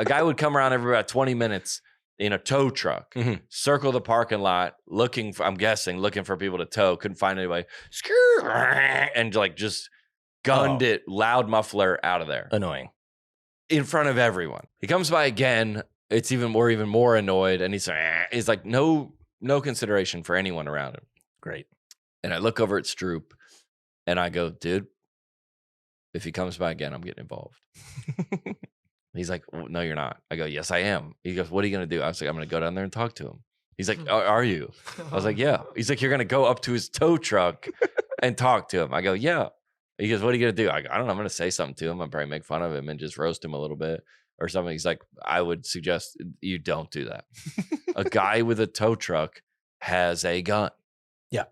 A guy would come around every about 20 minutes in a tow truck, circle the parking lot, looking for people to tow. Couldn't find anybody. And like just gunned it, loud muffler out of there. Annoying. In front of everyone. He comes by again. We're even more annoyed. And he's like, no consideration for anyone around him. Great. And I look over at Stroop and I go, dude, if he comes by again, I'm getting involved. He's like, well, no, you're not. I go, yes, I am. He goes, what are you going to do? I was like, I'm going to go down there and talk to him. He's like, are you? I was like, yeah. He's like, you're going to go up to his tow truck and talk to him. I go, yeah. He goes, what are you going to do? I go, I don't know. I'm going to say something to him. I'll probably make fun of him and just roast him a little bit or something. He's like, I would suggest you don't do that. A guy with a tow truck has a gun. Yeah.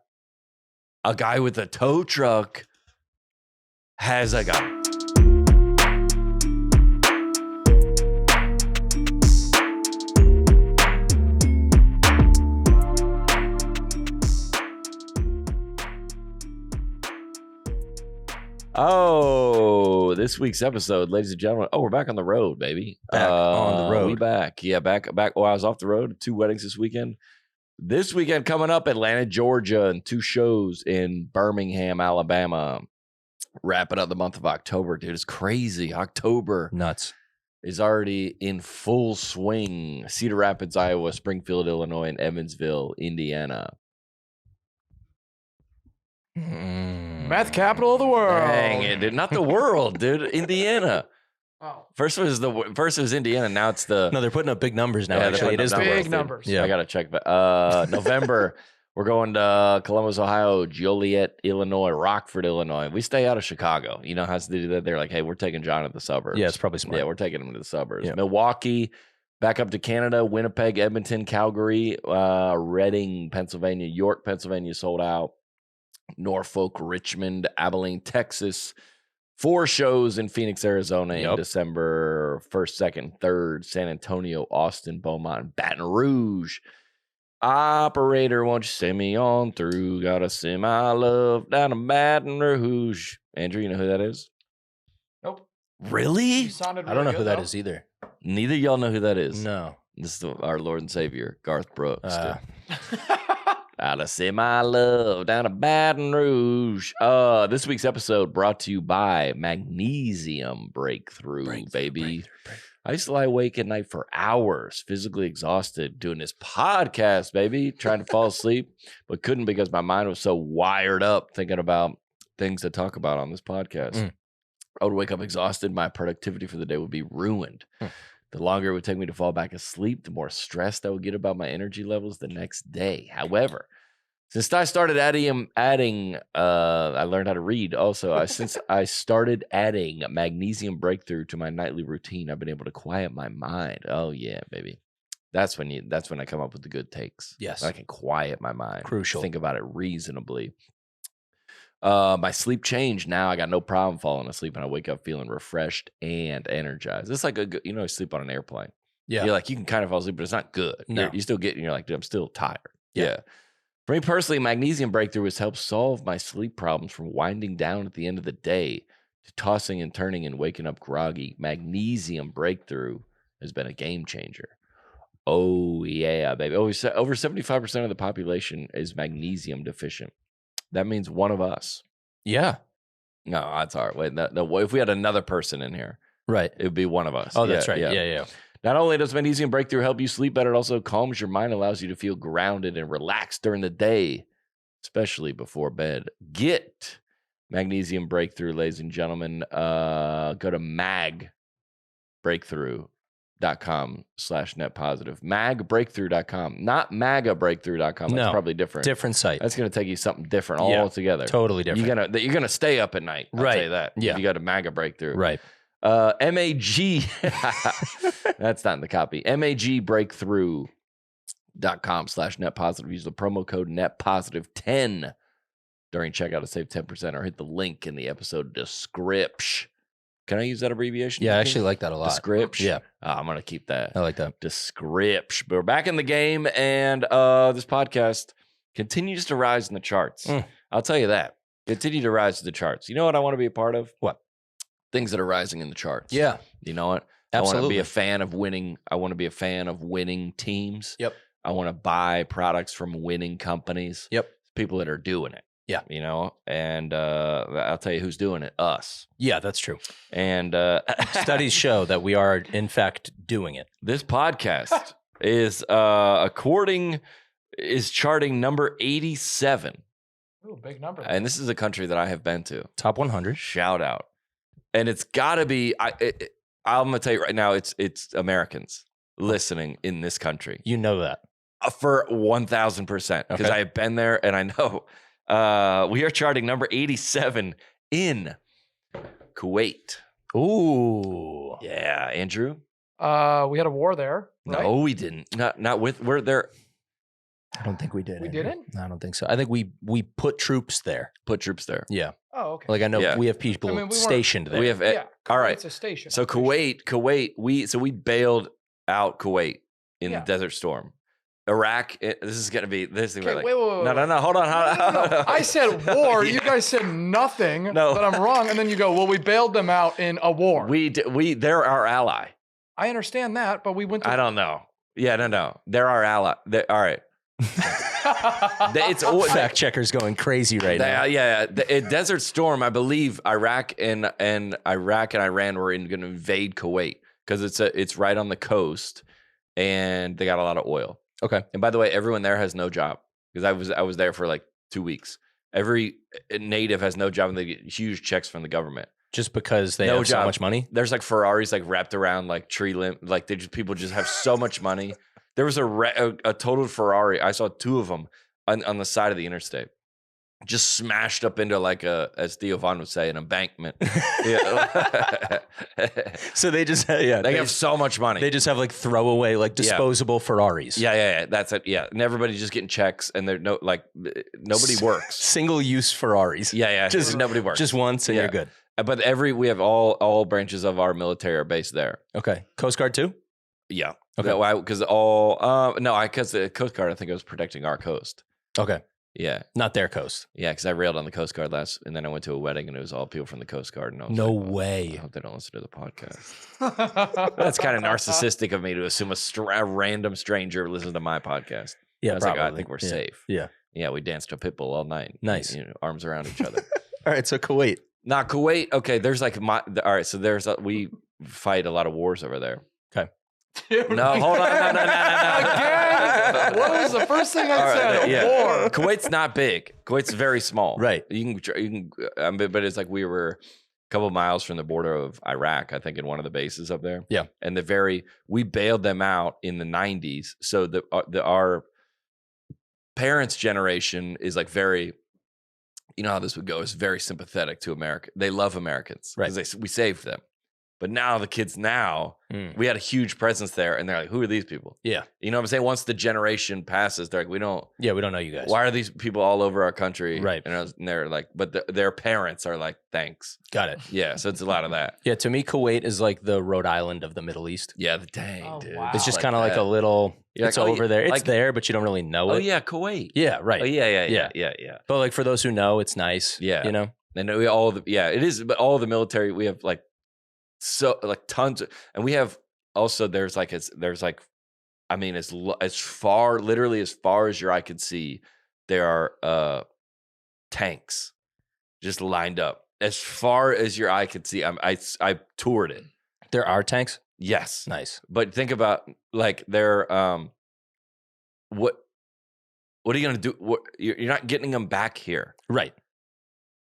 A guy with a tow truck has a gun. Oh, this week's episode, ladies and gentlemen. Oh, we're back on the road, baby. Back on the road. We back. Yeah, back. Well, I was off the road. 2 weddings this weekend. This weekend coming up, Atlanta, Georgia, and 2 shows in Birmingham, Alabama. Wrapping up the month of October, dude. It's crazy. October. Nuts. Is already in full swing. Cedar Rapids, Iowa, Springfield, Illinois, and Evansville, Indiana. Meth capital of the world. Dang it, dude. Not the world, dude. Indiana. Oh. First it was Indiana. Now it's the. No, they're putting up big numbers now. Yeah, Actually, it is the big world. numbers. Yeah, I gotta check. November, we're going to Columbus, Ohio, Joliet, Illinois, Rockford, Illinois. We stay out of Chicago. You know how they do that? They're like, hey, we're taking John to the suburbs. Yeah, it's probably smart. Yeah, we're taking him to the suburbs. Yeah. Milwaukee, back up to Canada, Winnipeg, Edmonton, Calgary, Reading, Pennsylvania, York, Pennsylvania sold out. Norfolk, Richmond, Abilene, Texas. 4 shows in Phoenix, Arizona in December 1st, 2nd, 3rd. San Antonio, Austin, Beaumont, Baton Rouge. Operator, won't you send me on through? Gotta send my love down to Baton Rouge. Andrew, you know who that is? Nope. Really? You sounded I don't know really who good, that though. is either. Neither of y'all know who that is. No. This is our Lord and Savior, Garth Brooks. Gotta send my love down to Baton Rouge. This week's episode brought to you by Magnesium Breakthrough, baby. I used to lie awake at night for hours, physically exhausted, doing this podcast, baby, trying to fall asleep, but couldn't because my mind was so wired up thinking about things to talk about on this podcast. I would wake up exhausted. My productivity for the day would be ruined. The longer it would take me to fall back asleep, the more stressed I would get about my energy levels the next day. However, since I started adding, I learned how to read. Also, since I started adding Magnesium Breakthrough to my nightly routine, I've been able to quiet my mind. Oh yeah, baby. That's when I come up with the good takes. Yes, I can quiet my mind. Crucial. Think about it reasonably. My sleep changed. Now I got no problem falling asleep, and I wake up feeling refreshed and energized. It's like you sleep on an airplane. Yeah, you're like, you can kind of fall asleep, but it's not good. No. You still get, you're like, dude, I'm still tired. Yeah. For me personally, Magnesium Breakthrough has helped solve my sleep problems from winding down at the end of the day to tossing and turning and waking up groggy. Magnesium Breakthrough has been a game changer. Oh yeah, baby. Over 75% of the population is magnesium deficient. That means one of us. Yeah. No, that's all right. Wait, no, if we had another person in here, right, it would be one of us. Oh, that's right. Yeah. Not only does Magnesium Breakthrough help you sleep better, it also calms your mind, allows you to feel grounded and relaxed during the day, especially before bed. Get Magnesium Breakthrough, ladies and gentlemen. Go to magbreakthrough.com/net positive. Magbreakthrough.com, not magabreakthrough.com. That's probably different. Different site. That's going to take you something different altogether. Totally different. You're gonna stay up at night. I'll tell you that. Yeah. If you go to Maga Breakthrough. Right. MAG. That's not in the copy. magbreakthrough.com/net positive. Use the promo code net positive 10 during checkout to save 10%, or hit the link in the episode description. Can I use that abbreviation? Yeah, I actually like that a lot. Description. Yeah. I'm going to keep that. I like that. Description. But we're back in the game, and this podcast continues to rise in the charts. I'll tell you that. Continue to rise to the charts. You know what I want to be a part of? What? Things that are rising in the charts. Yeah. You know what? I want to Absolutely. be a fan of winning. I want to be a fan of winning teams. Yep. I want to buy products from winning companies. Yep. People that are doing it. Yeah. You know, and I'll tell you who's doing it. Us. Yeah, that's true. And Studies show that we are, in fact, doing it. this podcast is charting number 87. Ooh, big number. And this is a country that I have been to. Top 100. Shout out. And it's got to be, I'm going to tell you right now, it's Americans listening in this country. You know that. For 1,000%. Because Okay. I have been there and I know. We are charting number 87 in Kuwait. Ooh. Yeah, Andrew? We had a war there. Right? No, we didn't. Not with, we're there. I don't think we did. We Andrew. didn't? I don't think so. I think we put troops there. Put troops there. Yeah. Oh, okay. Like I know Yeah. we have people I mean, we weren't- stationed there. We have, yeah. all right. It's a station. So Kuwait, we bailed out Kuwait in Yeah. the Desert Storm. Iraq, this is gonna be this. Okay, Like, wait, no, hold on. No. I said war. You guys said nothing. No. That I'm wrong. And then you go, well, we bailed them out in a war. They're our ally. I understand that, but we went to. I don't know. Yeah, no. They're our ally. All right. It's Fact checkers going crazy right now. Yeah. Desert Storm. I believe Iraq and Iran were going to invade Kuwait because it's right on the coast and they got a lot of oil. Okay. And by the way, everyone there has no job because I was there for like 2 weeks. Every native has no job and they get huge checks from the government. Just because they No have so job. much money? There's like Ferraris like wrapped around like tree limb. Like people just have so much money. There was a totaled Ferrari. I saw 2 of them on the side of the interstate. Just smashed up into like as Theo Von would say, an embankment. Yeah. So they just They have so much money. They just have like throwaway, like disposable Ferraris. Yeah. That's it. Yeah. And everybody's just getting checks and they're nobody works. Single use Ferraris. Yeah. Just nobody works. Just once and Yeah. you're good. But we have all branches of our military are based there. Okay. Coast Guard too? Yeah. Okay. Because because the Coast Guard, I think it was protecting our coast. Okay. Yeah. Not their coast. Yeah, because I railed on the Coast Guard and then I went to a wedding and it was all people from the Coast Guard. And I was No like, way. I hope they don't listen to the podcast. That's kind of narcissistic of me to assume a random stranger listens to my podcast. Yeah, I was probably. like, I think we're safe. Yeah. Yeah, we danced to Pitbull all night. Nice. Arms around each other. All right. So Kuwait. Not Kuwait. Okay, there's like all right. So we fight a lot of wars over there. Okay. Dude, No, hold on. No. Again? What was the first thing I said? yeah. War. Kuwait's not big. Kuwait's very small. Right. You can, but it's like we were a couple miles from the border of Iraq, I think, in one of the bases up there. Yeah. And we bailed them out in the 90s. So our parents' generation is like very, you know how this would go, is very sympathetic to America. They love Americans because we saved them. But now the kids we had a huge presence there and they're like, who are these people? Yeah. You know what I'm saying? Once the generation passes, they're like, we don't know you guys. why are these people all over our country? Right. And they're like, but their parents are like, thanks. Got it. Yeah. So it's a lot of that. Yeah. To me, Kuwait is like the Rhode Island of the Middle East. Yeah. Dang, Oh, dude. wow. It's just Like kind of like that. a little, You're it's like, oh, over there. It's like- there, but you don't really know Oh, it. yeah. Kuwait. Yeah. Right. Oh, yeah. But like for those who know, it's nice. Yeah. You know? And it is, but all the military, we have like, so like tons of, and we have also, literally as far as your eye could see, there are tanks just lined up as far as your eye could see. I toured it. There are tanks. Yes. Nice. But think about like they're what are you gonna do? You're not getting them back here, Right.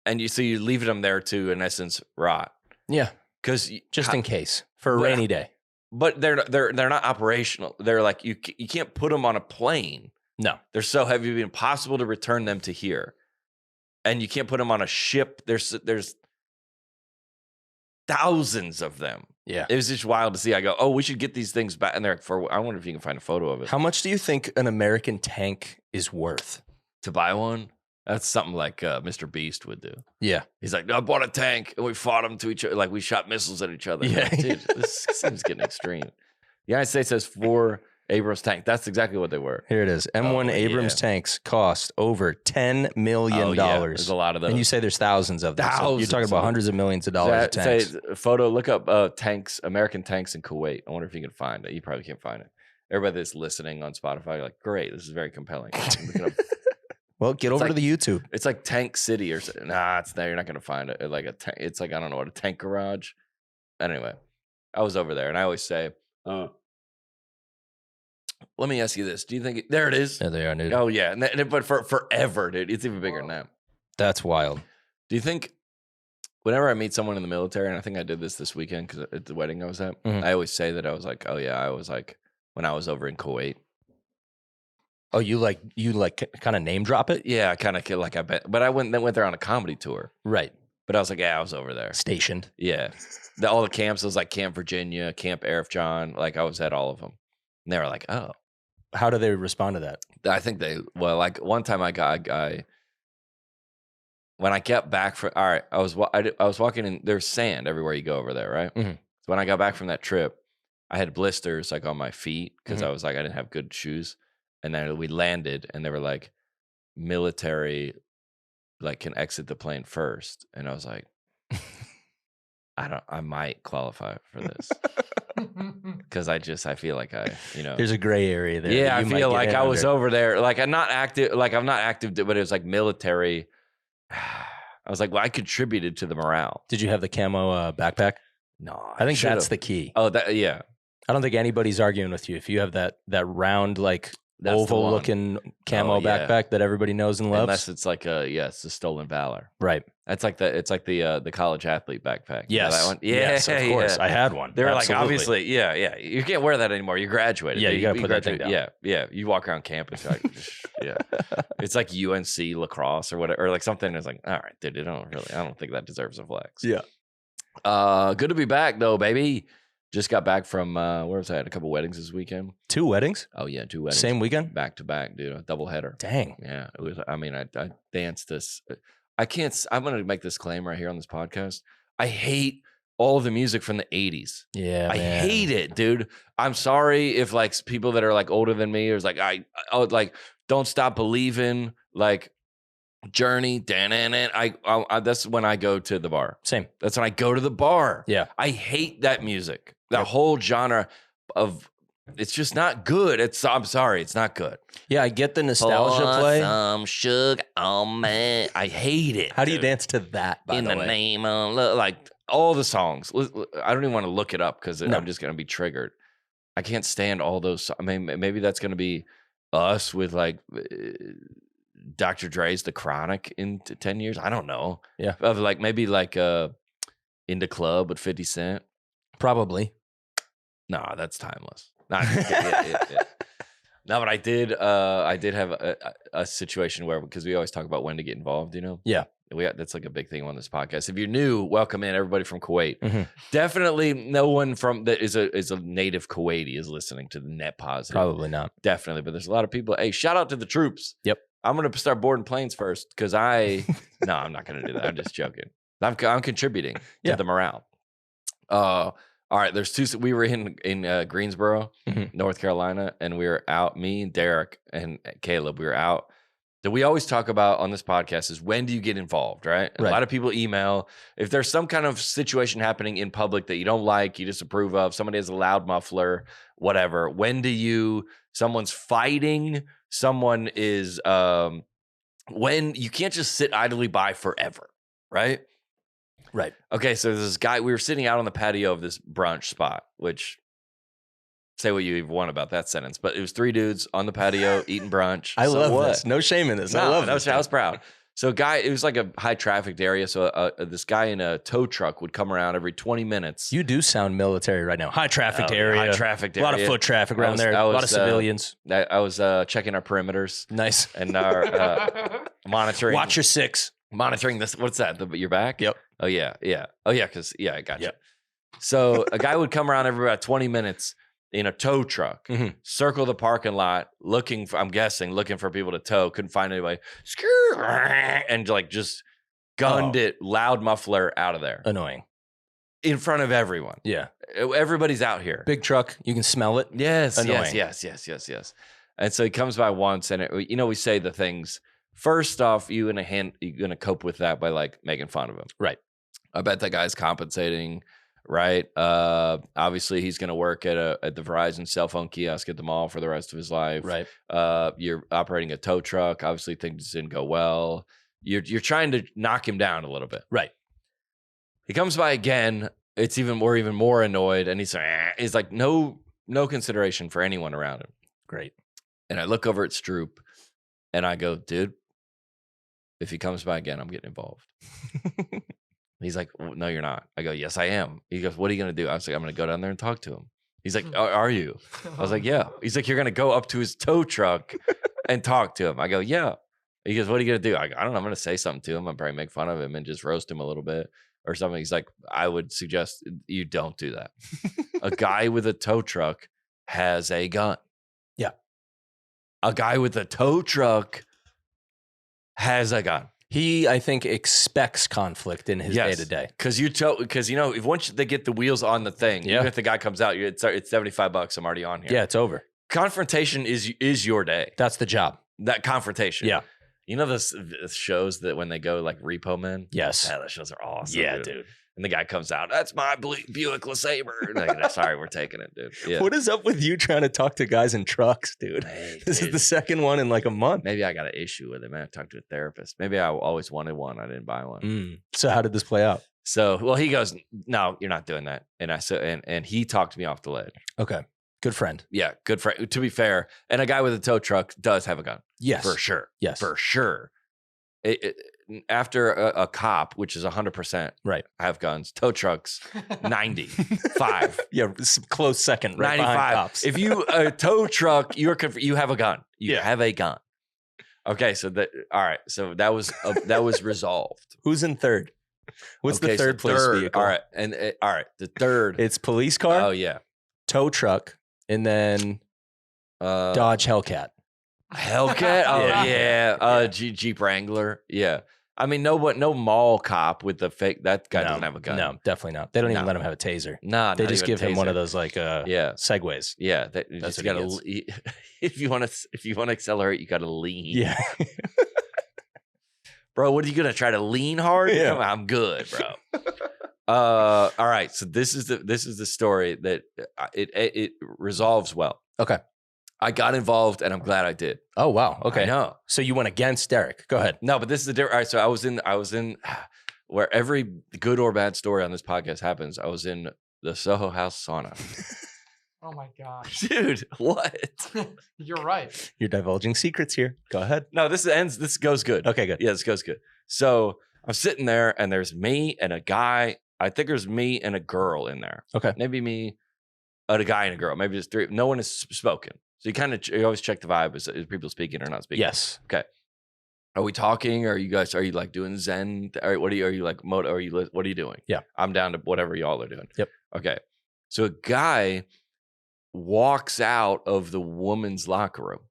and you're leaving them there to, in essence, rot. Yeah. Because Just in case for a But- rainy day. but they're not operational. They're like you can't put them on a plane. No. They're so heavy, it'd be impossible to return them to here, and you can't put them on a ship. There's thousands of them. Yeah. It was just wild to see. I go, oh, we should get these things back. And they're like, I wonder if you can find a photo of it. How much do you think an American tank is worth? To buy one, that's something like Mr. Beast would do. Yeah. He's like, no, I bought a tank and we fought them to each other. Like we shot missiles at each other. Yeah. Like, dude, this seems getting extreme. The United States has 4 Abrams tank. That's exactly what they were. Here it is. M1 Abrams yeah. tanks cost over $10 million. Oh, yeah. There's a lot of those. And you say there's thousands of them. So you're talking about hundreds of millions of dollars of tanks. Say photo. Look up tanks, American tanks in Kuwait. I wonder if you can find it. You probably can't find it. Everybody that's listening on Spotify, like, great, this is very compelling. Well, get over to the YouTube. It's like Tank City or something. Nah, it's there. You're not gonna find it. Like it's like I don't know what a tank garage. Anyway, I was over there, and I always say, let me ask you this: do you think there it is? Yeah, they are, dude. Oh yeah, but for forever, dude, it's even bigger than that. That's wild. Do you think? Whenever I meet someone in the military, and I think I did this weekend because at the wedding I was at, I always say that I was like, oh yeah, I was like when I was over in Kuwait. Oh, you kind of name drop it? Yeah, I kind of like I bet, but I went there on a comedy tour, right? But I was like, yeah, I was over there, stationed. Yeah, all the camps. It was like Camp Virginia, Camp Arif John. Like I was at all of them, and they were like, oh, how do they respond to that? I think like one time when I got back from I was walking in. There's sand everywhere you go over there, right? So when I got back from that trip, I had blisters like on my feet because I was like I didn't have good shoes. And then we landed, and they were like, military, like, can exit the plane first. And I was like, I might qualify for this. Because I feel like there's a gray area there. Yeah, I feel like I was over there. Like, I'm not active, but it was like military. I was like, well, I contributed to the morale. Did you have the camo backpack? No. I think that's the key. Oh, yeah. I don't think anybody's arguing with you. If you have that round, like, oval looking camo backpack that everybody knows and loves. Unless it's like it's a stolen valor. Right. It's like the college athlete backpack. Yes. You know that one? Yeah, yes, of course. I had one. They were like, obviously, yeah. You can't wear that anymore. You graduated. Yeah, you got to put that thing down. Yeah. You walk around campus, like, yeah. It's like UNC lacrosse or whatever, or like something. It's like, all right, dude, I don't think that deserves a flex. Yeah. Good to be back though, baby. Just got back from where was I? I had a couple weddings this weekend. 2 weddings? Oh yeah, 2 weddings. Same weekend? Back to back, dude. A double header. Dang. Yeah. It was. I mean, I danced this. I can't. I'm gonna make this claim right here on this podcast. I hate all of the music from the 80s. Yeah, I hate it, dude. I'm sorry if like people that are like older than me is like I like Don't Stop Believing, like Journey, that's when I go to the bar. Same. That's when I go to the bar. Yeah. I hate that music. That whole genre of it's just not good. I'm sorry, it's not good. Yeah, I get the nostalgia play. Some sugar on me. I hate it. How do you dance to that, by the way? In the name of like all the songs. I don't even want to look it up because I'm just gonna be triggered. I can't stand all those. I mean, maybe that's gonna be us with like Dr. Dre's The Chronic in 10 years. I don't know. Yeah. Of like maybe like In the Club with 50 Cent. Probably. No, that's timeless. Yeah. No, but I did have a situation where, because we always talk about when to get involved, you know? Yeah. That's like a big thing on this podcast. If you're new, welcome in everybody from Kuwait. Definitely no one from that is a native Kuwaiti is listening to the Net Positive. Probably not. Definitely. But there's a lot of people. Hey, shout out to the troops. Yep. I'm going to start boarding planes first because no, I'm not going to do that. I'm just joking. I'm contributing to the morale. All right. There's 2. We were in Greensboro, North Carolina, and we were out. Me and Derek and Caleb, we were out. That we always talk about on this podcast is when do you get involved, right? A lot of people email. If there's some kind of situation happening in public that you don't like, you disapprove of, somebody has a loud muffler, whatever. When do someone's fighting, someone is, when you can't just sit idly by forever, right? Right. Okay, so this guy, we were sitting out on the patio of this brunch spot, which... Say what you want about that sentence, but it was 3 dudes on the patio eating brunch. I love this. No shame in this. No, I love this. I was proud. So, it was like a high trafficked area. So, this guy in a tow truck would come around every 20 minutes. You do sound military right now. High trafficked area. High trafficked area. A lot of foot traffic around there. A lot of civilians. I was checking our perimeters. Nice. And our monitoring. Watch your 6. Monitoring this. What's that? Your back? Yep. Oh, yeah. Yeah. Oh, yeah. Because, I got you. So, a guy would come around every about 20 minutes. In a tow truck, circle the parking lot, looking for people to tow. Couldn't find anybody, and like just gunned it, loud muffler out of there. Annoying. in front of everyone. Yeah. Everybody's out here. Big truck. You can smell it. Yes. Annoying. Yes. And so he comes by once, and we say the things. First off, you're gonna cope with that by like making fun of him. Right. I bet that guy's compensating. Right. Obviously, he's gonna work at the Verizon cell phone kiosk at the mall for the rest of his life. Right. You're operating a tow truck. Obviously, things didn't go well. You're trying to knock him down a little bit. Right. He comes by again. We're even more annoyed, and he's like no consideration for anyone around him. Great. And I look over at Stroop, and I go, dude, if he comes by again, I'm getting involved. He's like, no, you're not. I go, yes, I am. He goes, what are you going to do? I was like, I'm going to go down there and talk to him. He's like, are you? I was like, yeah. He's like, you're going to go up to his tow truck and talk to him. I go, yeah. He goes, what are you going to do? I go, I don't know. I'm going to say something to him. I'll probably make fun of him and just roast him a little bit or something. He's like, I would suggest you don't do that. A guy with a tow truck has a gun. Yeah. A guy with a tow truck has a gun. He, I think, expects conflict in his day-to-day. Because if once they get the wheels on the thing, even if the guy comes out, it's $75. I'm already on here. Yeah, it's over. Confrontation is your day. That's the job. That confrontation. Yeah. You know those shows that when they go like Repo Men? Yes. Yeah, those shows are awesome. Yeah, dude. And the guy comes out, that's my Buick LeSabre. Like, sorry, we're taking it, dude. Yeah. What is up with you trying to talk to guys in trucks, dude? Hey, this is the second one in like a month. Maybe I got an issue with it. Maybe I talked to a therapist. Maybe I always wanted one. I didn't buy one. So how did this play out? So, well, he goes, no, you're not doing that. And I said, and he talked me off the ledge. Okay. Good friend. Yeah, good friend. To be fair, and a guy with a tow truck does have a gun. Yes. For sure. Yes. For sure. After a cop, which is 100%, right? Have guns. Tow trucks, 95. Yeah, close second, right 95. Behind cops. If you a tow truck, you have a gun. You have a gun. Okay, so all right. So that was resolved. Who's in third? What's the third place vehicle? All right, and all right, the third. It's police car. Oh yeah, tow truck, and then Dodge Hellcat. Hellcat? Oh yeah. Jeep Wrangler. Yeah. I mean, no mall cop with the fake. That guy doesn't have a gun. No, definitely not. They don't even let him have a taser. Nah, they just give him one of those like segways. Yeah, that's got to. If you want to accelerate, you got to lean. Yeah. Bro, what are you gonna try to lean hard? Yeah. Come on, I'm good, bro. All right. So this is the story that it resolves well. Okay. I got involved, and I'm glad I did. Oh wow! Okay, I know. So you went against Derek. Go ahead. No, but this is the different. All right, so I was in where every good or bad story on this podcast happens. I was in the Soho House Sauna. Oh my gosh, dude! What? You're right. You're divulging secrets here. Go ahead. No, this ends. This goes good. Okay, good. Yeah, this goes good. So I'm sitting there, and there's me and a guy. I think there's me and a girl in there. Okay, maybe me, a guy and a girl. Maybe there's three. No one has spoken. So you always check the vibe. Is people speaking or not speaking? Yes. Okay. Are we talking? Or are you like doing Zen? Or what are you like? What are you doing? Yeah. I'm down to whatever y'all are doing. Yep. Okay. So a guy walks out of the woman's locker room.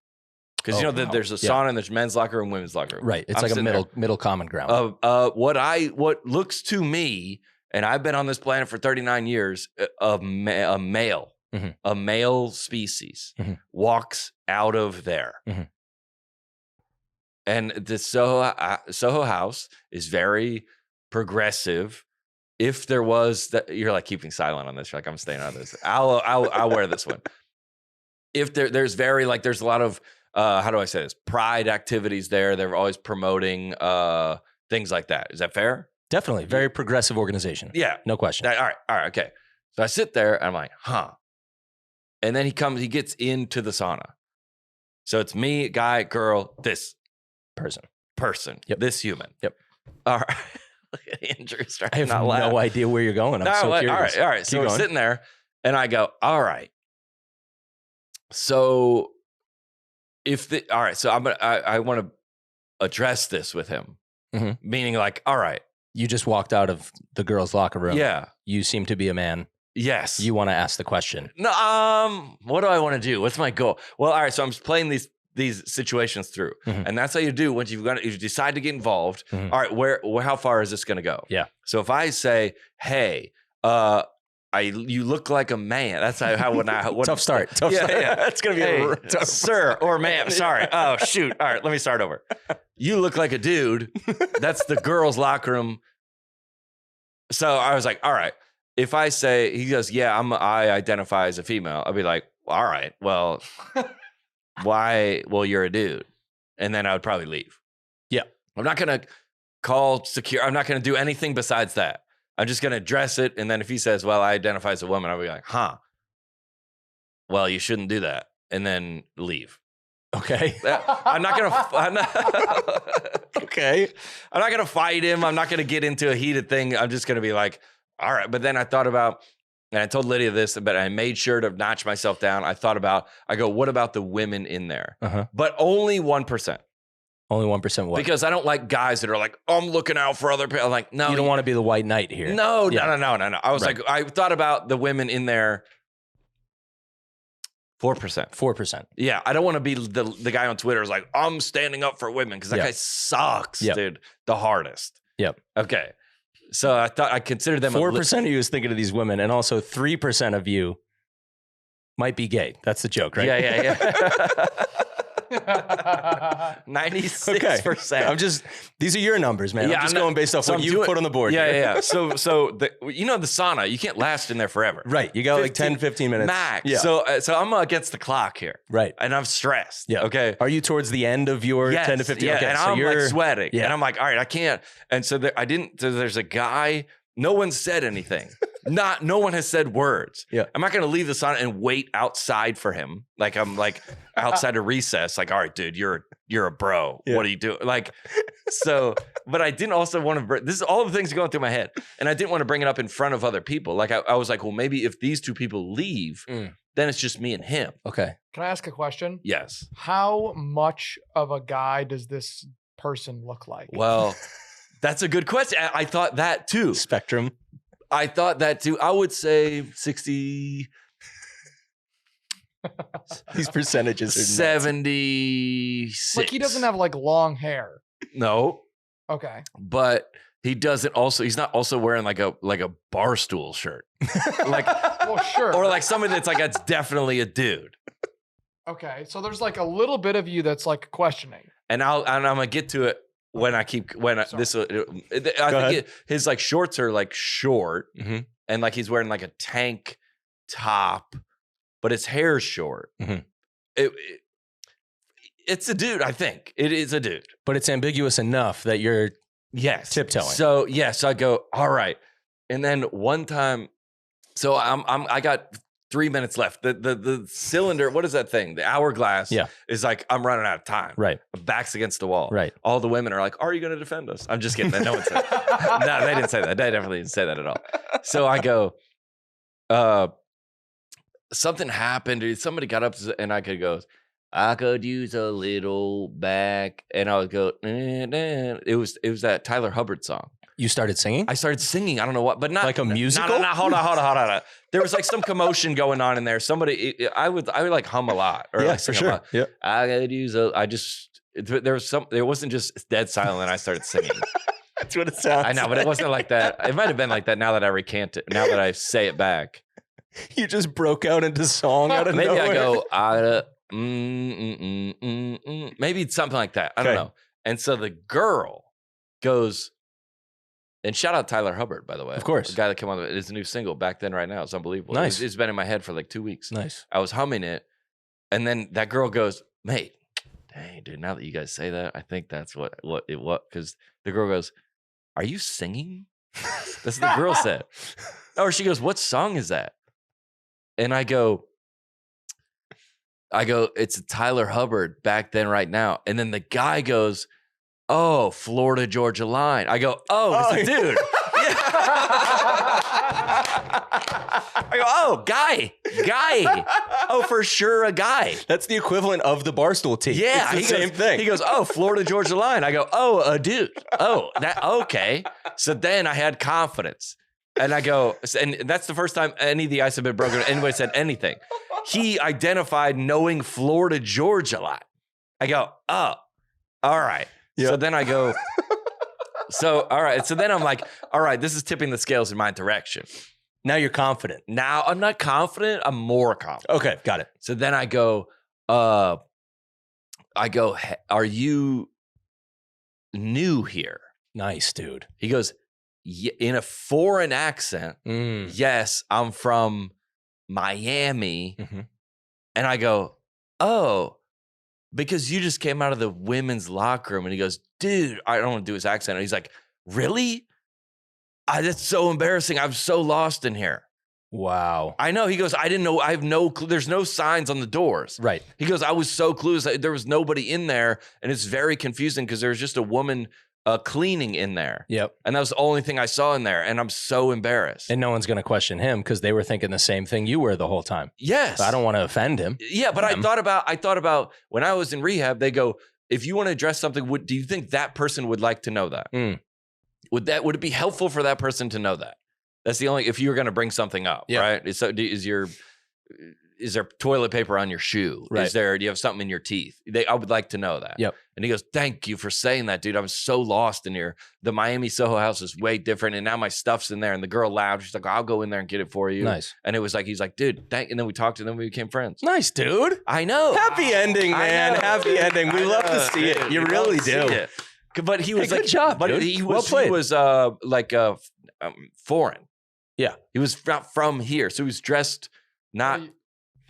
Because there's a sauna and there's men's locker room, women's locker room. Right. It's like a middle common ground. What looks to me, and I've been on this planet for 39 years, a male. Mm-hmm. A male species walks out of there. Mm-hmm. And the Soho House is very progressive. If there was that, you're like keeping silent on this. You're like, I'm staying out of this. I'll wear this one. If there's there's a lot of how do I say this? Pride activities there. They're always promoting things like that. Is that fair? Definitely. Very progressive organization. Yeah. No question. All right. Okay. So I sit there and I'm like, huh. And then he gets into the sauna. So it's me, guy, girl, this person. Yep. This human. Yep. All right. Look at Andrew's trying I have not laugh. no idea where you're going. I'm so curious. All right. So I'm sitting there and I go, all right. So so I want to address this with him. Mm-hmm. Meaning like, all right. You just walked out of the girls' locker room. Yeah. You seem to be a man. Yes. You want to ask the question. No, what do I want to do? What's my goal? Well, all right, so I'm playing these situations through. Mm-hmm. And that's how you do once you decide to get involved. Mm-hmm. All right, where how far is this going to go? Yeah. So if I say, "Hey, you look like a man. That's how when I tough start. Tough start. Yeah. That's gonna be tough. Sir or ma'am. Sorry. Oh shoot. All right, let me start over. You look like a dude. That's the girls' locker room. So I was like, all right. If I say, he goes, yeah, I identify as a female. I'll be like, all right, well, why? Well, you're a dude. And then I would probably leave. Yeah. I'm not going to call secure. I'm not going to do anything besides that. I'm just going to address it. And then if he says, well, I identify as a woman, I'll be like, huh. Well, you shouldn't do that. And then leave. Okay. I'm not going to. Okay. I'm not going to fight him. I'm not going to get into a heated thing. I'm just going to be like, all right. But then I thought about, and I told Lydia this, but I made sure to notch myself down. I go, what about the women in there? Uh-huh. But only 1%. Only 1% what? Because I don't like guys that are like, oh, I'm looking out for other people. I'm like, no. You don't want to be the white knight here. No. I was like, I thought about the women in there. 4%. 4%. Yeah. I don't want to be the guy on Twitter who's like, I'm standing up for women because that guy sucks, dude. The hardest. Yep. Okay. So I considered them 4% of you is thinking of these women, and also 3% of you might be gay. That's the joke, right? Yeah. 96%. These are your numbers, man. Yeah, I'm just going based off what you put on the board. Yeah. So the sauna, you can't last in there forever. Right. You got 10, 15 minutes. Max. Yeah. So I'm against the clock here. Right. And I'm stressed. Yeah. Okay. Are you towards the end of your 10 to 15? Yeah. Okay. And so I'm you're like sweating. Yeah. And I'm like, all right, I can't. And so there's a guy, no one said anything. No one has said words. Yeah. I'm not going to leave the sauna and wait outside for him. Like I'm like outside a recess. Like, all right, dude, you're a bro. Yeah. What are you doing? Like, so, but I didn't also want to, this is all the things going through my head. And I didn't want to bring it up in front of other people. Like I was like, well, maybe if these two people leave, then it's just me and him. Okay. Can I ask a question? Yes. How much of a guy does this person look like? Well, that's a good question. I thought that too. Spectrum. I thought that too. I would say 60. These percentages are 76. Like he doesn't have like long hair. No. Okay. But he doesn't also, he's not also wearing like a Barstool shirt. Like, well, sure. Or like somebody that's like, that's definitely a dude. Okay. So there's like a little bit of you that's like questioning. And I'm going to get to it. I think his like shorts are like short and like he's wearing like a tank top, but his hair's short. It's a dude. I think it is a dude, but it's ambiguous enough that you're tiptoeing. So I go, all right. And then one time, so I got 3 minutes left. The cylinder, what is that thing? The hourglass is like, I'm running out of time. Right. My back's against the wall. Right. All the women are like, are you going to defend us? I'm just kidding. No one said that. No, they didn't say that. They definitely didn't say that at all. So I go, something happened. Somebody got up and I could use a little back. And I would go, it was that Tyler Hubbard song. You started singing? I started singing. I don't know what, but not like a musical. No, hold on. There was like some commotion going on in there. Somebody, I would like hum a lot, or like sing for sure. a lot. Yeah, There wasn't just dead silent. And I started singing. That's what it sounds. I know, but it wasn't like that. It might have been like that. Now that I recant it, now that I say it back, you just broke out into song out of maybe nowhere. I go, maybe it's something like that. I don't know. And so the girl goes. And shout out Tyler Hubbard, by the way. Of course. The guy that came on with his new single Back Then Right Now. It's unbelievable. Nice. It's been in my head for like 2 weeks. Nice. I was humming it. And then that girl goes, mate, dang, dude, now that you guys say that, I think that's what it was. Because the girl goes, are you singing? That's what the girl said. Or she goes, what song is that? And I go, it's a Tyler Hubbard, Back Then Right Now. And then the guy goes, oh, Florida, Georgia line. I go, it's a dude. I go, oh, guy. Oh, for sure, a guy. That's the equivalent of the Barstool team. Yeah, it's the same thing. He goes, oh, Florida, Georgia line. I go, oh, a dude. Oh, okay. So then I had confidence. And I go, and that's the first time any of the ice have been broken. Anybody said anything. He identified knowing Florida, Georgia line. I go, oh, all right. Yep. So then I go, all right. So then I'm like, all right, this is tipping the scales in my direction. Now you're confident. Now I'm not confident. I'm more confident. Okay, got it. So then I go, are you new here? Nice, dude. He goes, in a foreign accent, yes, I'm from Miami. Mm-hmm. And I go, oh, because you just came out of the women's locker room. And he goes, dude, I don't want to do his accent. And he's like, really? That's so embarrassing. I'm so lost in here. Wow. I know. He goes, I didn't know. I have no clue. There's no signs on the doors. Right. He goes, I was so clueless. There was nobody in there. And it's very confusing because there's just a woman cleaning in there. Yep. And that was the only thing I saw in there. And I'm so embarrassed. And no one's going to question him because they were thinking the same thing you were the whole time. Yes. So I don't want to offend him. Yeah. But I thought about when I was in rehab, they go, if you want to address something, do you think that person would like to know that? Would it be helpful for that person to know that? That's the only, if you were going to bring something up, right? So is there toilet paper on your shoe? Right. Do you have something in your teeth? I would like to know that. Yep. And he goes, thank you for saying that, dude. I was so lost in here. The Miami Soho House is way different. And now my stuff's in there. And the girl laughed. She's like, I'll go in there and get it for you. Nice. And it was like, he's like, dude, thank. And then we talked and then we became friends. Nice, dude. I know. Happy ending, man. Happy ending. We love to see it. You really do. But he was good job, but dude. he Well was played. Foreign. Yeah. He was from here. So he was dressed not.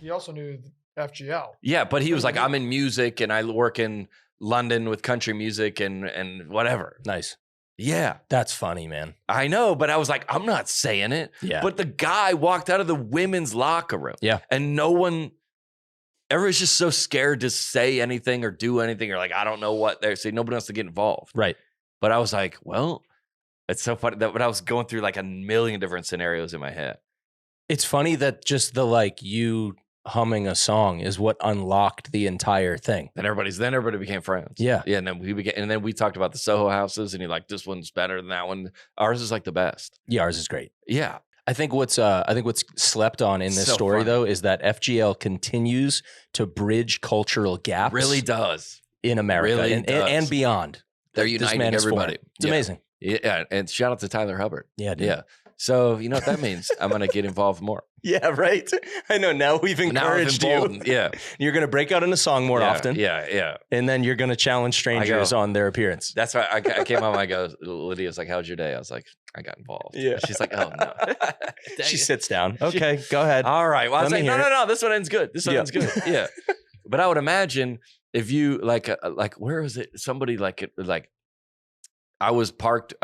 He also knew FGL. Yeah, but he was like, I'm in music and I work in London with country music and whatever. Nice. Yeah. That's funny, man. I know, but I was like, I'm not saying it. Yeah. But the guy walked out of the women's locker room. Yeah. And everyone's just so scared to say anything or do anything. Or like, I don't know what they're saying. Nobody wants to get involved. Right. But I was like, well, it's so funny that when I was going through like a million different scenarios in my head. It's funny that just the you humming a song is what unlocked the entire thing. And everybody became friends. Yeah. Yeah. And then we talked about the Soho houses and you're like, this one's better than that one. Ours is like the best. Yeah, ours is great. Yeah. I think what's slept on in this So story fun. though is that FGL continues to bridge cultural gaps. Really does. In America Really does. and beyond. They're This uniting man is everybody. foreign. It's amazing. Yeah. And shout out to Tyler Hubbard. Yeah, dude. Yeah. So you know what that means? I'm going to get involved more. Yeah, right. I know. Now we've encouraged you. Yeah. You're going to break out into song more often. Yeah. Yeah. And then you're going to challenge strangers on their appearance. That's why I came home. I go, Lydia's like, how's your day? I was like, I got involved. Yeah. She's like, oh no. She sits down. Okay, go ahead. All right. Well, I was Let like, me hear no. This one ends good. This one ends good. Yeah. But I would imagine if you where was it? Somebody I was parked.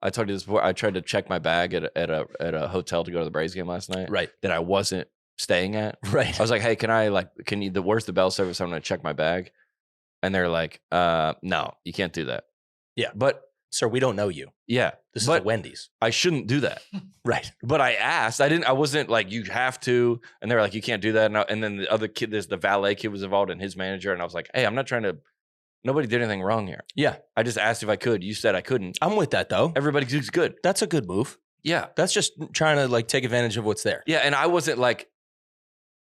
I told you this before. I tried to check my bag at a hotel to go to the Braves game last night. Right. That I wasn't staying at. Right. I was like, hey, where's the bell service? I'm going to check my bag. And they're like, no, you can't do that. Yeah. But sir, we don't know you. yeah, This is a Wendy's. I shouldn't do that. Right. But I asked. I wasn't like, you have to. And they were like, you can't do that. And then the other kid, the valet kid was involved and his manager. And I was like, hey, I'm not trying to. Nobody did anything wrong here. Yeah. I just asked if I could. You said I couldn't. I'm with that though. Everybody's good. That's a good move. Yeah. That's just trying to take advantage of what's there. Yeah. And I wasn't like,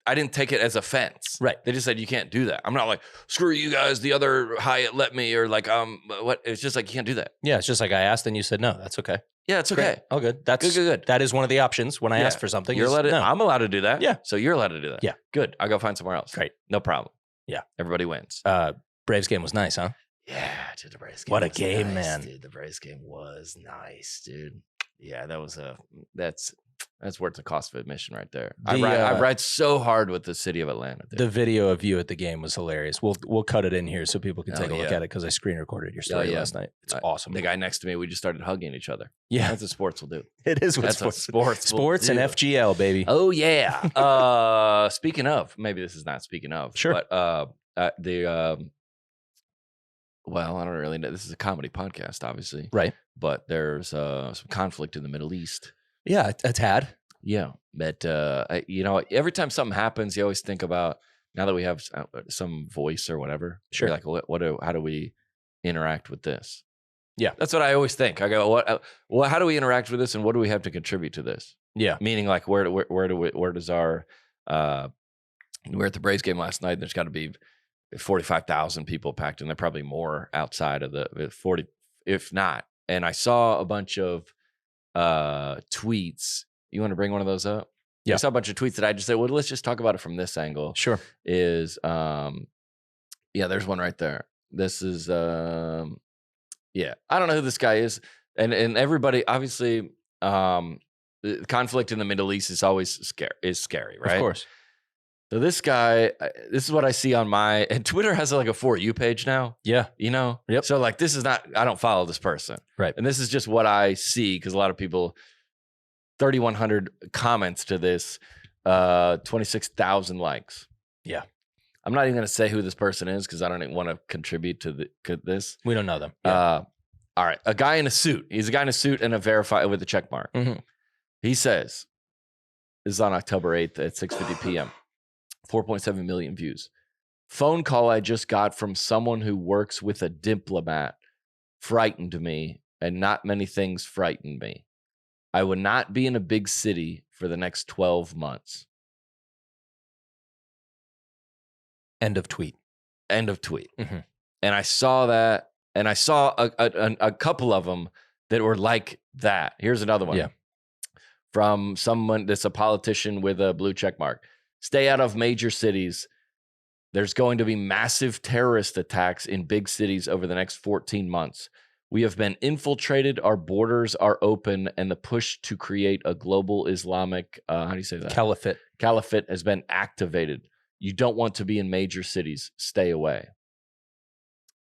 I didn't take it as offense. Right. They just said, you can't do that. I'm not like, screw you guys. The other Hyatt let me, or what? It's just like, you can't do that. Yeah. It's just like I asked and you said, no, that's okay. Yeah. It's okay. Great. All good. That's good. That is one of the options when I Yeah. ask for something. You're allowed to, no. I'm allowed to do that. Yeah. So you're allowed to do that. Yeah. Good. I'll go find somewhere else. Great. No problem. Yeah. Everybody wins. Braves game was nice, huh? Yeah, dude, the Braves game. What a was game, nice, man. Dude, the Braves game was nice, dude. Yeah, that's worth the cost of admission right there. I ride so hard with the city of Atlanta. Dude. The video of you at the game was hilarious. We'll cut it in here so people can take a look yeah. at it because I screen recorded your story last night. It's awesome. The guy next to me, we just started hugging each other. Yeah. That's what sports will do. It is what That's sports. what sports will and do. FGL, baby. Oh yeah. Speaking of, maybe this is not speaking of. Sure. But well, I don't really know. This is a comedy podcast, obviously. Right. But there's some conflict in the Middle East. Yeah, a tad. Yeah. But, every time something happens, you always think about, now that we have some voice or whatever. Sure. Like, how do we interact with this? Yeah. That's what I always think. I go, how do we interact with this and what do we have to contribute to this? Yeah. Meaning like, where does our, we were at the Braves game last night and there's got to be 45,000 people packed in. They're probably more outside of the 40, if not. And I saw a bunch of tweets. You want to bring one of those up? Yeah. I saw a bunch of tweets that I just said, well, let's just talk about it from this angle. Sure. Is there's one right there. This is I don't know who this guy is, and everybody obviously the conflict in the Middle East is always scary, right? Of course. So this guy, this is what I see on and Twitter has like a For You page now. Yeah. Yep. So like this is not, I don't follow this person. Right. And this is just what I see because a lot of people, 3,100 comments to this, 26,000 likes. Yeah. I'm not even going to say who this person is because I don't even want to contribute to this. We don't know them. Yeah. All right. A guy in a suit. He's a guy in a suit and a verify with a check mark. Mm-hmm. He says, this is on October 8th at 6:50 p.m. 4.7 million views. Phone call I just got from someone who works with a diplomat frightened me, and not many things frightened me. I would not be in a big city for the next 12 months. End of tweet. Mm-hmm. And I saw that, and I saw a couple of them that were like that. Here's another one. Yeah. From someone that's a politician with a blue check mark. Stay out of major cities. There's going to be massive terrorist attacks in big cities over the next 14 months. We have been infiltrated. Our borders are open, and the push to create a global Islamic, how do you say that? Caliphate has been activated. You don't want to be in major cities. Stay away.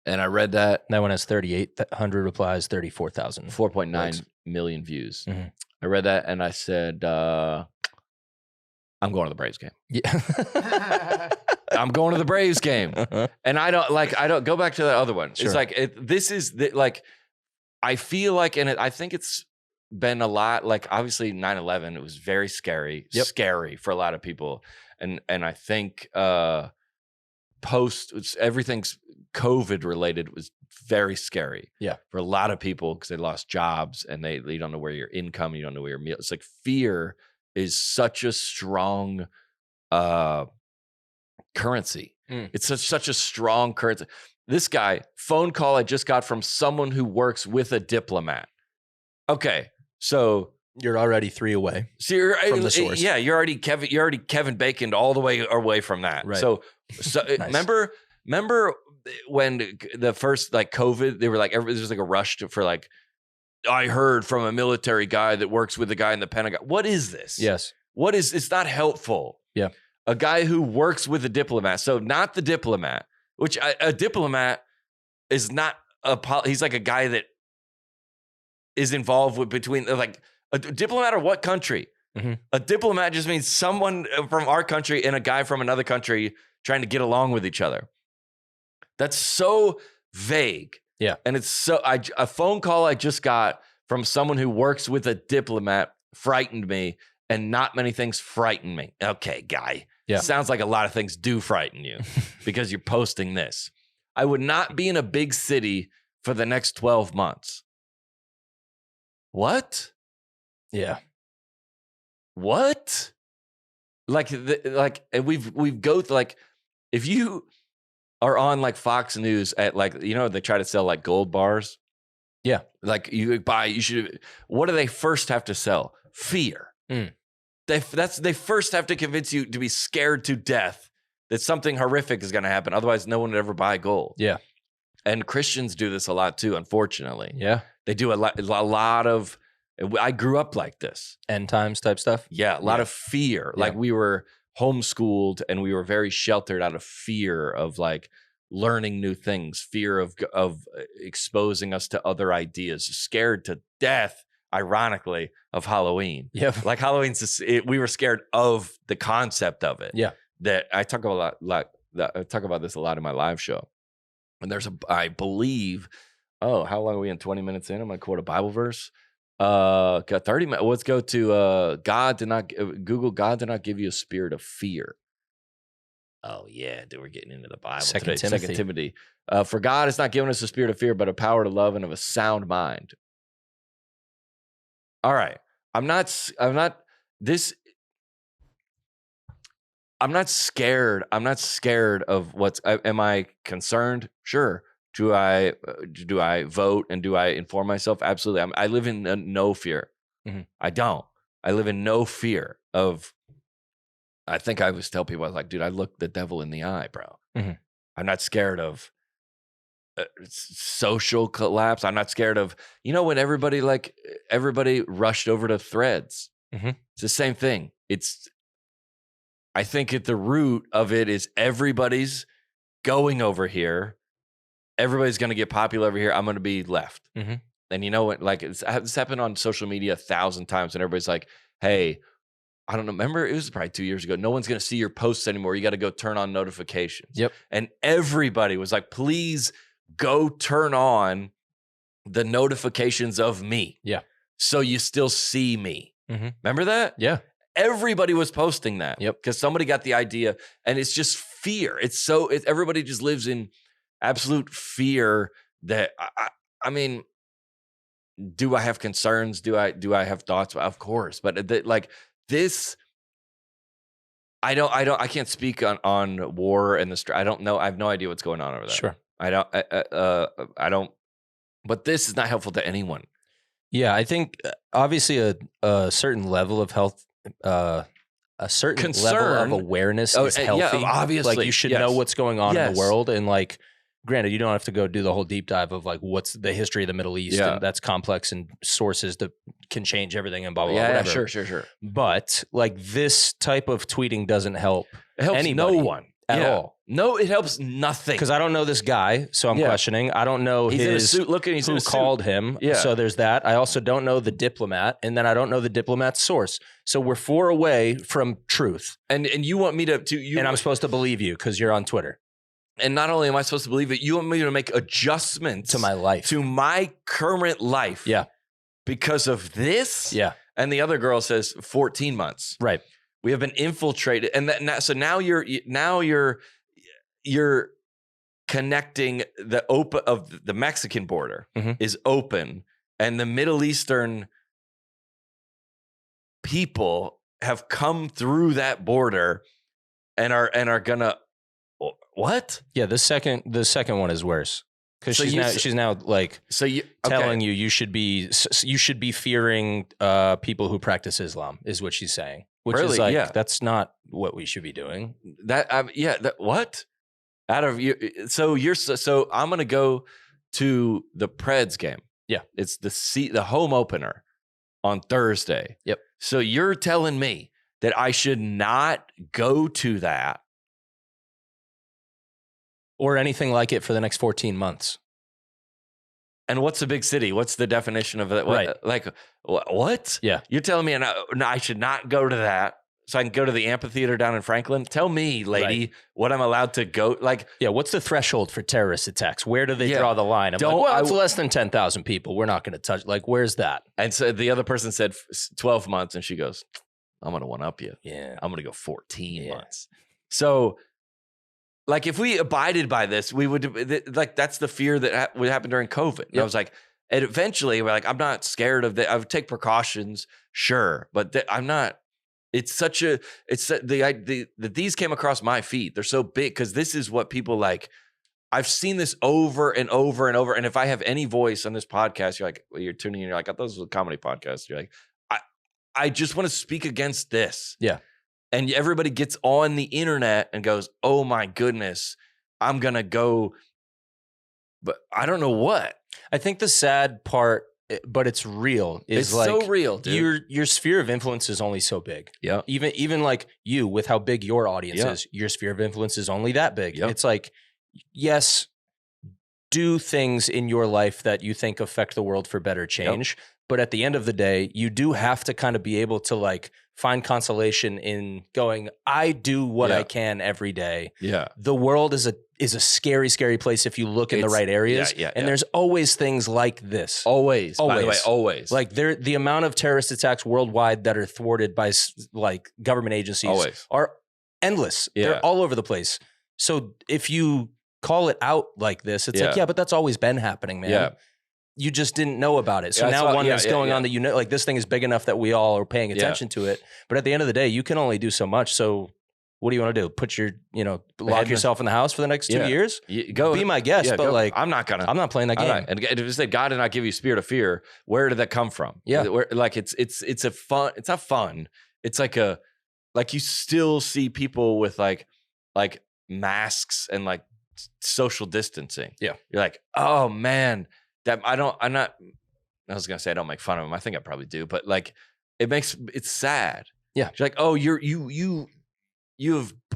And I read that. That one has 3,800 replies, 34,000. 4.9 million views. Mm-hmm. I read that and I said, I'm going to the Braves game. Yeah. I'm going to the Braves game. And I don't go back to that other one. Sure. It's like, I feel like, and I think it's been a lot, like obviously 9/11, it was very scary, scary for a lot of people. And I think everything's COVID related was very scary. Yeah. For a lot of people because they lost jobs and you don't know where your income, you don't know where your meal. It's like fear is such a strong currency. It's such a strong currency. This guy, phone call I just got from someone who works with a diplomat. Okay, so you're already 3 away. So you're from the source. Yeah, you're already Kevin Bacon all the way away from that. Right. So Nice. remember when the first like COVID, they were like there was like a rush for like, I heard from a military guy that works with a guy in the Pentagon. What is this? Yes. It's not helpful. Yeah. A guy who works with a diplomat. So not the diplomat, which a diplomat is not he's like a guy that is involved with between like a diplomat or what country? Mm-hmm. A diplomat just means someone from our country and a guy from another country trying to get along with each other. That's so vague. Yeah. And it's a phone call I just got from someone who works with a diplomat frightened me, and not many things frighten me. Okay, guy. Yeah. Sounds like a lot of things do frighten you because you're posting this. I would not be in a big city for the next 12 months. What? Yeah. What? We've go through, like, if you are on like Fox News at like, they try to sell like gold bars. Yeah. Like what do they first have to sell? Fear. They first have to convince you to be scared to death that something horrific is going to happen. Otherwise, no one would ever buy gold. Yeah. And Christians do this a lot too, unfortunately. Yeah. They do a lot of, I grew up like this. End times type stuff. Yeah. A lot of fear. Yeah. Like we were homeschooled and we were very sheltered out of fear of like learning new things, fear of exposing us to other ideas, scared to death, ironically, of Halloween. Yeah. Like Halloween's, we were scared of the concept of it. Yeah. That I talk about I talk about this a lot in my live show. And I believe, how long are we in? 20 minutes in? I'm going to quote a Bible verse. Got 30 minutes. Let's go to Google, God did not give you a spirit of fear. Oh, yeah. Dude, we're getting into the Bible today. 2 Timothy. For God has not given us a spirit of fear, but a power to love and of a sound mind. All right. I'm not scared. I'm not scared of am I concerned? Sure. Do I vote and do I inform myself? Absolutely. I live in no fear. Mm-hmm. I don't. I live in no fear of. I think I always tell people, I was like, dude, I look the devil in the eye, bro. Mm-hmm. I'm not scared of social collapse. I'm not scared of, when everybody rushed over to Threads. Mm-hmm. It's the same thing. I think at the root of it is everybody's going over here. Everybody's going to get popular over here. I'm going to be left. Mm-hmm. And you know what? Like it's happened on social media 1,000 times, and everybody's like, hey, I don't know. Remember, it was probably 2 years ago. No one's going to see your posts anymore. You got to go turn on notifications. Yep. And everybody was like, please go turn on the notifications of me. Yeah. So you still see me. Mm-hmm. Remember that? Yeah. Everybody was posting that. Yep. Because somebody got the idea, and it's just fear. Everybody just lives in absolute fear that, I mean, do I have concerns? Do I have thoughts? Of course. But this, I can't speak on war and the I don't know. I have no idea what's going on over there. Sure. I don't, but this is not helpful to anyone. Yeah. I think obviously a certain level of health, a certain Concern. level of awareness is healthy. Yeah, obviously. Like you should know what's going on in the world. And like, granted, you don't have to go do the whole deep dive of like what's the history of the Middle East, and that's complex and sources that can change everything and blah blah blah. Whatever. Sure. But like this type of tweeting doesn't help. It helps anybody no one at all. No, it helps nothing. Because I don't know this guy, so I'm questioning. I don't know he's in a suit. He's who called him. Yeah. So there's that. I also don't know the diplomat, and then I don't know the diplomat's source. So we're 4 away from truth. And you want me to and I'm supposed to believe you because you're on Twitter. And not only am I supposed to believe it, you want me to make adjustments to my life, to my current life. Yeah. Because of this. Yeah. And the other girl says 14 months. Right. We have been infiltrated, and so now you're connecting the Mexican border is open, and the Middle Eastern people have come through that border and are gonna what? Yeah, the second one is worse because she's now like telling you should be fearing people who practice Islam is what she's saying, which really? Is like that's not what we should be doing. What? Out of you, so I'm gonna go to the Preds game. Yeah, it's the home opener on Thursday. Yep. So you're telling me that I should not go to that or anything like it for the next 14 months. And what's a big city? What's the definition of that? Right. Like what? Yeah. You're telling me I should not go to that. So I can go to the amphitheater down in Franklin. Tell me, lady, what I'm allowed to go. Like, yeah, what's the threshold for terrorist attacks? Where do they draw the line? It's less than 10,000 people. We're not going to touch. Like, where's that? And so the other person said 12 months, and she goes, "I'm going to one up you. Yeah, I'm going to go 14 months." So, like, if we abided by this, we would like that's the fear that would happen during COVID. Yep. And I was like, and eventually, we're like, I'm not scared of that. I would take precautions, sure, but I'm not. It's these came across my feed. They're so big because this is what people like. I've seen this over and over and over. And if I have any voice on this podcast, you're like, you're tuning in. You're like, I thought this was a comedy podcast. You're like, I just want to speak against this. Yeah. And everybody gets on the internet and goes, oh my goodness, I'm going to go. But I don't know what. I think the sad part, but it's real. It's like so real, dude. Your sphere of influence is only so big. Yeah. Even like you, with how big your audience is, your sphere of influence is only that big. Yep. It's like, yes, do things in your life that you think affect the world for better change. Yep. But at the end of the day, you do have to kind of be able to like find consolation in going, I do what I can every day. Yeah. The world is a scary, scary place if you look in the right areas. And there's always things like this. Always. By the way, always. Like the amount of terrorist attacks worldwide that are thwarted by like government agencies are endless. Yeah. They're all over the place. So if you call it out like this, it's like, but that's always been happening, man. Yeah. You just didn't know about it. So now one that's going on that, like this thing is big enough that we all are paying attention to it. But at the end of the day, you can only do so much. So What do you want to do? Put your, lock yourself in the house for the next 2 years? Go be my guest, but like, I'm not playing that game. And if you say God did not give you a spirit of fear, where did that come from? Yeah. Like it's not fun. It's like you still see people with like masks and like social distancing. Yeah. You're like, oh man, I was going to say I don't make fun of them. I think I probably do, but like it's sad. Yeah. You're like, oh,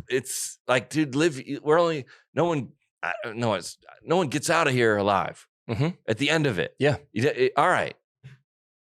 it's like, dude, no one gets out of here alive at the end of it. Yeah. All right.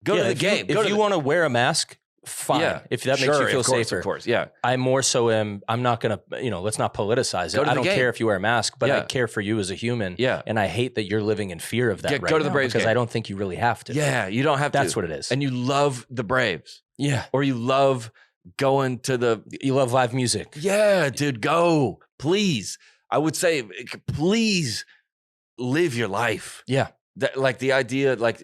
Go to the game. If you want to wear a mask, fine. Yeah. If that makes you feel safer. Of course. Yeah. I more so I'm not going to, let's not politicize it. I don't care if you wear a mask, but I care for you as a human. Yeah. And I hate that you're living in fear of that go to the Braves because game. I don't think you really have to. Yeah. You don't have to. That's what it is. And you love the Braves. Yeah. Or you love going to you love live music. Yeah, dude, go. Please. I would say, please live your life. Yeah. That, like the idea, like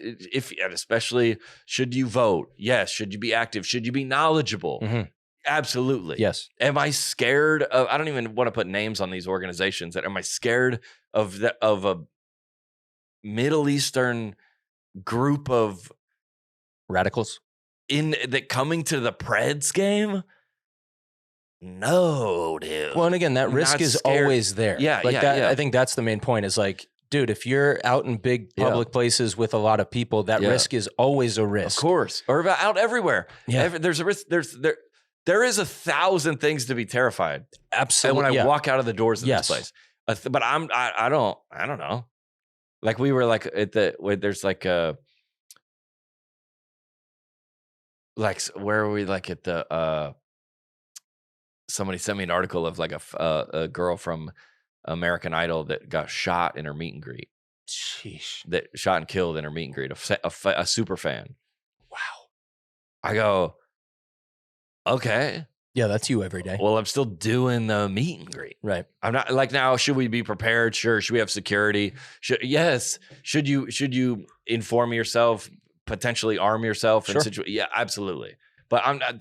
especially should you vote? Yes. Should you be active? Should you be knowledgeable? Absolutely. Yes. Am I scared of, I don't even want to put names on these organizations. Am I scared of a Middle Eastern group of radicals that coming to the Preds game? No, dude. Well, and again, that risk is always there. Yeah, like that. I think that's the main point is like, dude, if you're out in big public places with a lot of people, that risk is always a risk. Of course. Or out everywhere. Yeah. There's a risk. There is 1,000 things to be terrified. Absolutely. And when I walk out of the doors of this place. But I don't know. Like we were like there's like a, like, where are we, like at the, somebody sent me an article of like a girl from American Idol that got shot in her meet and greet. Sheesh. That shot and killed in her meet and greet, a super fan. Wow. I go, okay. Yeah, that's you every day. Well, I'm still doing the meet and greet. Right. I'm not like, now, should we be prepared? Sure. Should we have security? Yes. Should you inform yourself, potentially arm yourself? Sure. Yeah, absolutely. But I'm not,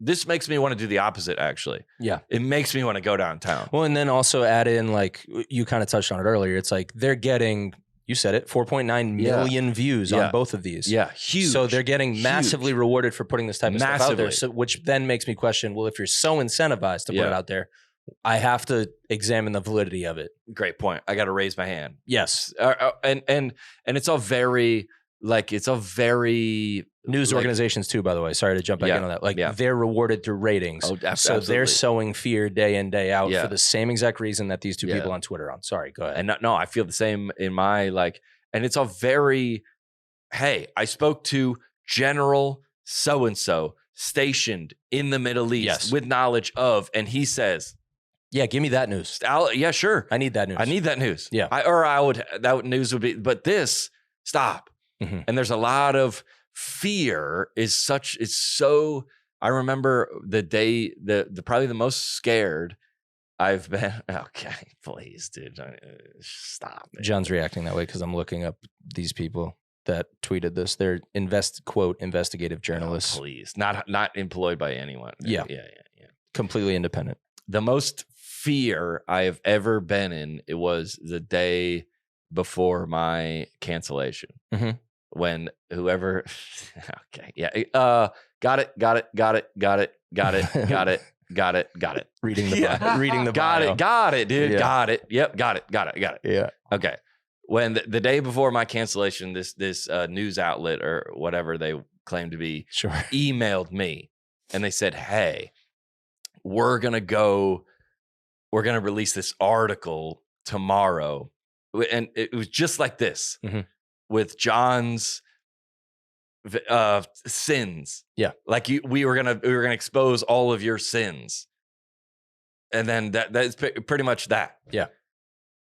this makes me want to do the opposite, actually. Yeah. It makes me want to go downtown. Well, and then also add in, like, you kind of touched on it earlier. It's like they're getting, you said it, 4.9 million views on both of these. Yeah, huge. So they're getting massively rewarded for putting this type of stuff out there. So, which then makes me question, well, if you're so incentivized to put it out there, I have to examine the validity of it. Great point. I got to raise my hand. Yes. And it's all very, like, news organizations too, by the way. Sorry to jump back in on that. Like they're rewarded through ratings. Oh, so they're sowing fear day in, day out for the same exact reason that these two people on Twitter on. Sorry, go ahead. And no, I feel the same in my, like, and it's all very, hey, I spoke to General so-and-so stationed in the Middle East with knowledge of, and he says, yeah, give me that news. Yeah, sure. I need that news. I need that news. Yeah. That news would be, but this, stop. Mm-hmm. And there's a lot of fear I remember the day, probably the most scared I've been. Okay, please, dude, stop. Man. John's reacting that way because I'm looking up these people that tweeted this. They're investigative journalists. Oh, please, not employed by anyone. Yeah. Completely independent. The most fear I have ever been in, it was the day before my cancellation. Mm-hmm. When whoever, okay, got it. Reading the bio. Got it, dude. Yeah. Got it. Yep, got it. Yeah. Okay. When the day before my cancellation, this news outlet or whatever they claim to be emailed me, and they said, "Hey, we're gonna release this article tomorrow," and it was just like this. Mm-hmm. With John's sins. Yeah. Like we were gonna expose all of your sins. And then that's pretty much that. Yeah.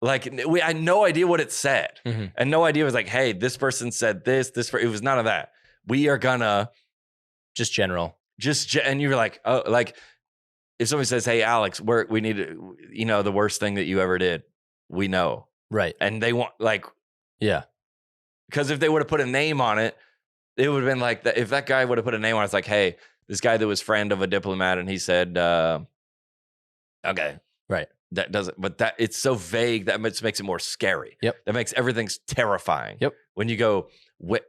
Like I had no idea what it said. Mm-hmm. And no idea. It was like, hey, this person said this, it was none of that. We are gonna just general. And you were like, oh, like if somebody says, hey, Alex, we need to, the worst thing that you ever did, we know. Right. And they want, like, yeah. Because if they would have put a name on it, it would have been like that. If that guy would have put a name on it, it's like, hey, this guy that was friend of a diplomat, and he said, Okay. Right. That doesn't, but that it's so vague that makes it more scary. Yep. That makes everything terrifying. Yep. When you go, when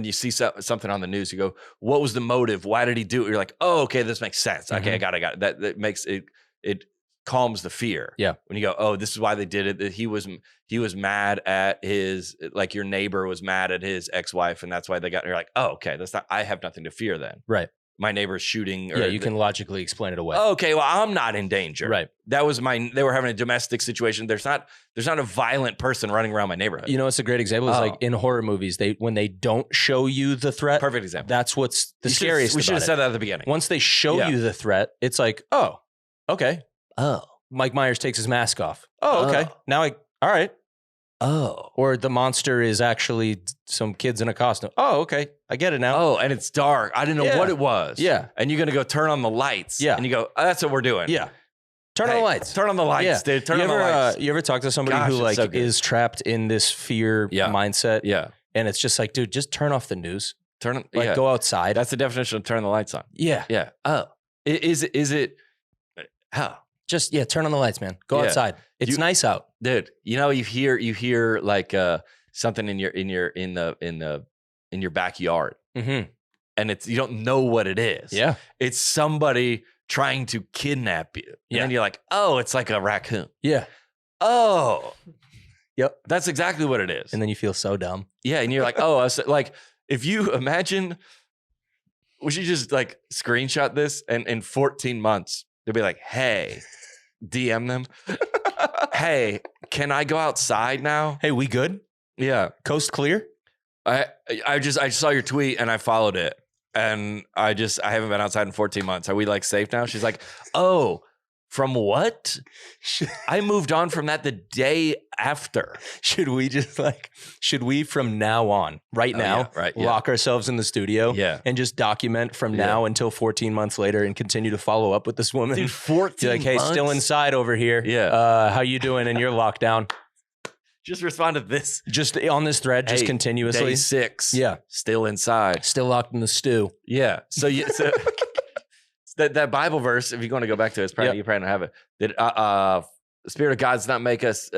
you see something on the news, you go, what was the motive? Why did he do it? You're like, oh, okay, this makes sense. Okay, I got it. That makes it calms the fear. Yeah. When you go, oh, this is why they did it. That he was mad at his, like your neighbor was mad at his ex-wife, and that's why they got. You're like, oh, okay, that's not. I have nothing to fear then. Right. My neighbor's shooting. Or you can logically explain it away. Okay, well, I'm not in danger. Right. That was they were having a domestic situation. There's not a violent person running around my neighborhood. You know, it's a great example. It's like in horror movies, when they don't show you the threat. Perfect example. That's what's the scariest. We should have said that at the beginning. Once they show you the threat, it's like, oh, okay. Oh. Mike Myers takes his mask off. Oh, okay. Now all right. Oh. Or the monster is actually some kids in a costume. Oh, okay. I get it now. Oh, and it's dark. I didn't know what it was. Yeah. And you're going to go turn on the lights. Yeah. And you go, oh, that's what we're doing. Yeah. Turn on the lights. Turn on the lights, dude. Turn on the lights. You ever talk to somebody who like is trapped in this fear mindset? Yeah. And it's just like, dude, just turn off the news. Go outside. That's the definition of turn the lights on. Yeah. Yeah. Oh. Is it how? Just turn on the lights, man. Go outside. It's nice out, dude. You know, you hear like something in your backyard, and you don't know what it is. Yeah, it's somebody trying to kidnap you. And then you're like, oh, it's like a raccoon. Yeah. Oh, yep. That's exactly what it is. And then you feel so dumb. Yeah, and you're like, oh, like if you imagine, we should just like screenshot this, and in 14 months. They'll be like, hey, DM them. Hey, can I go outside now? Hey, we good? Yeah. Coast clear? I saw your tweet and I followed it. And I haven't been outside in 14 months. Are we like safe now? She's like, oh, from what? I moved on from that the day after. Should we from now on, right now, lock ourselves in the studio and just document from now until 14 months later and continue to follow up with this woman? Dude, 14 like, hey, months? Still inside over here. Yeah. How you doing in your lockdown? Just respond to this. Just on this thread, just continuously. Day 6. Yeah. Still inside. Still locked in the stew. Yeah. So that Bible verse, if you're going to go back to it, you probably don't have it. That the Spirit of God does not make us,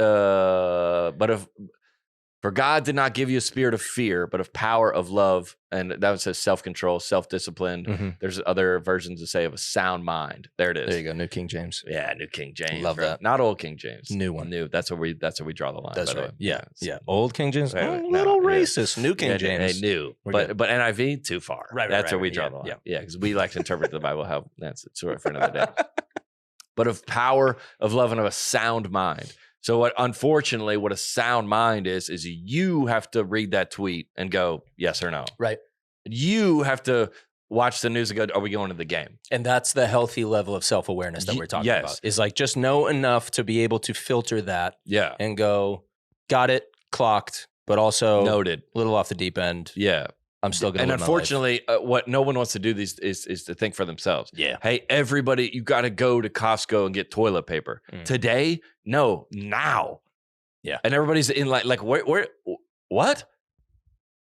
for God did not give you a spirit of fear, but of power, of love, and that says self-control, self-discipline. Mm-hmm. There's other versions that say of a sound mind. There it is. There you go, New King James. Yeah, New King James. Love that. Not Old King James. New one. New. That's where we draw the line. That's by the right. way. Yeah. Old King James. No, little racist. New King James. New. But NIV too far. Right. That's where we draw the line. Yeah, because we like to interpret the Bible how that's sort of for another day. But of power, of love, and of a sound mind. So unfortunately, what a sound mind is you have to read that tweet and go, yes or no. Right. You have to watch the news and go, are we going to the game? And that's the healthy level of self-awareness that we're talking about. Is like just know enough to be able to filter that and go, got it, clocked, but also noted, a little off the deep end. Yeah. I'm still going to And unfortunately, what no one wants to do is to think for themselves. Yeah. Hey, everybody, you got to go to Costco and get toilet paper. Today? No, now. Yeah. And everybody's in like where what?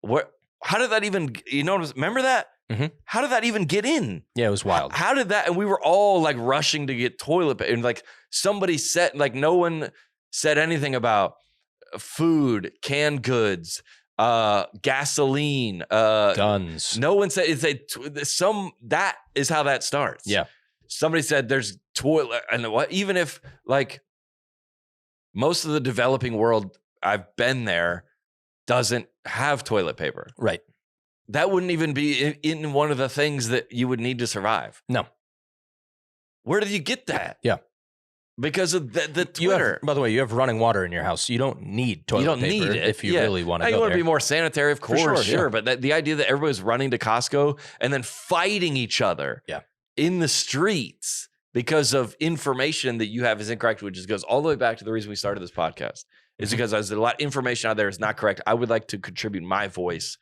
Where? How did that even, remember that? Mm-hmm. How did that even get in? Yeah, it was wild. How did that? And we were all like rushing to get toilet paper. And like somebody said, like no one said anything about food, canned goods, gasoline, guns. No one said that is how that starts. Yeah. Somebody said there's toilet and what, even if like most of the developing world, I've been there, doesn't have toilet paper. Right. That wouldn't even be in one of the things that you would need to survive. No. Where did you get that? Yeah. Because of the Twitter. By the way, you have running water in your house. You don't need toilet paper need it if you really want to go you want there. to be more sanitary, of course, sure. But the idea that everybody's running to Costco and then fighting each other in the streets because of information that you have is incorrect, which just goes all the way back to the reason we started this podcast, is because there's a lot of information out there is not correct. I would like to contribute my voice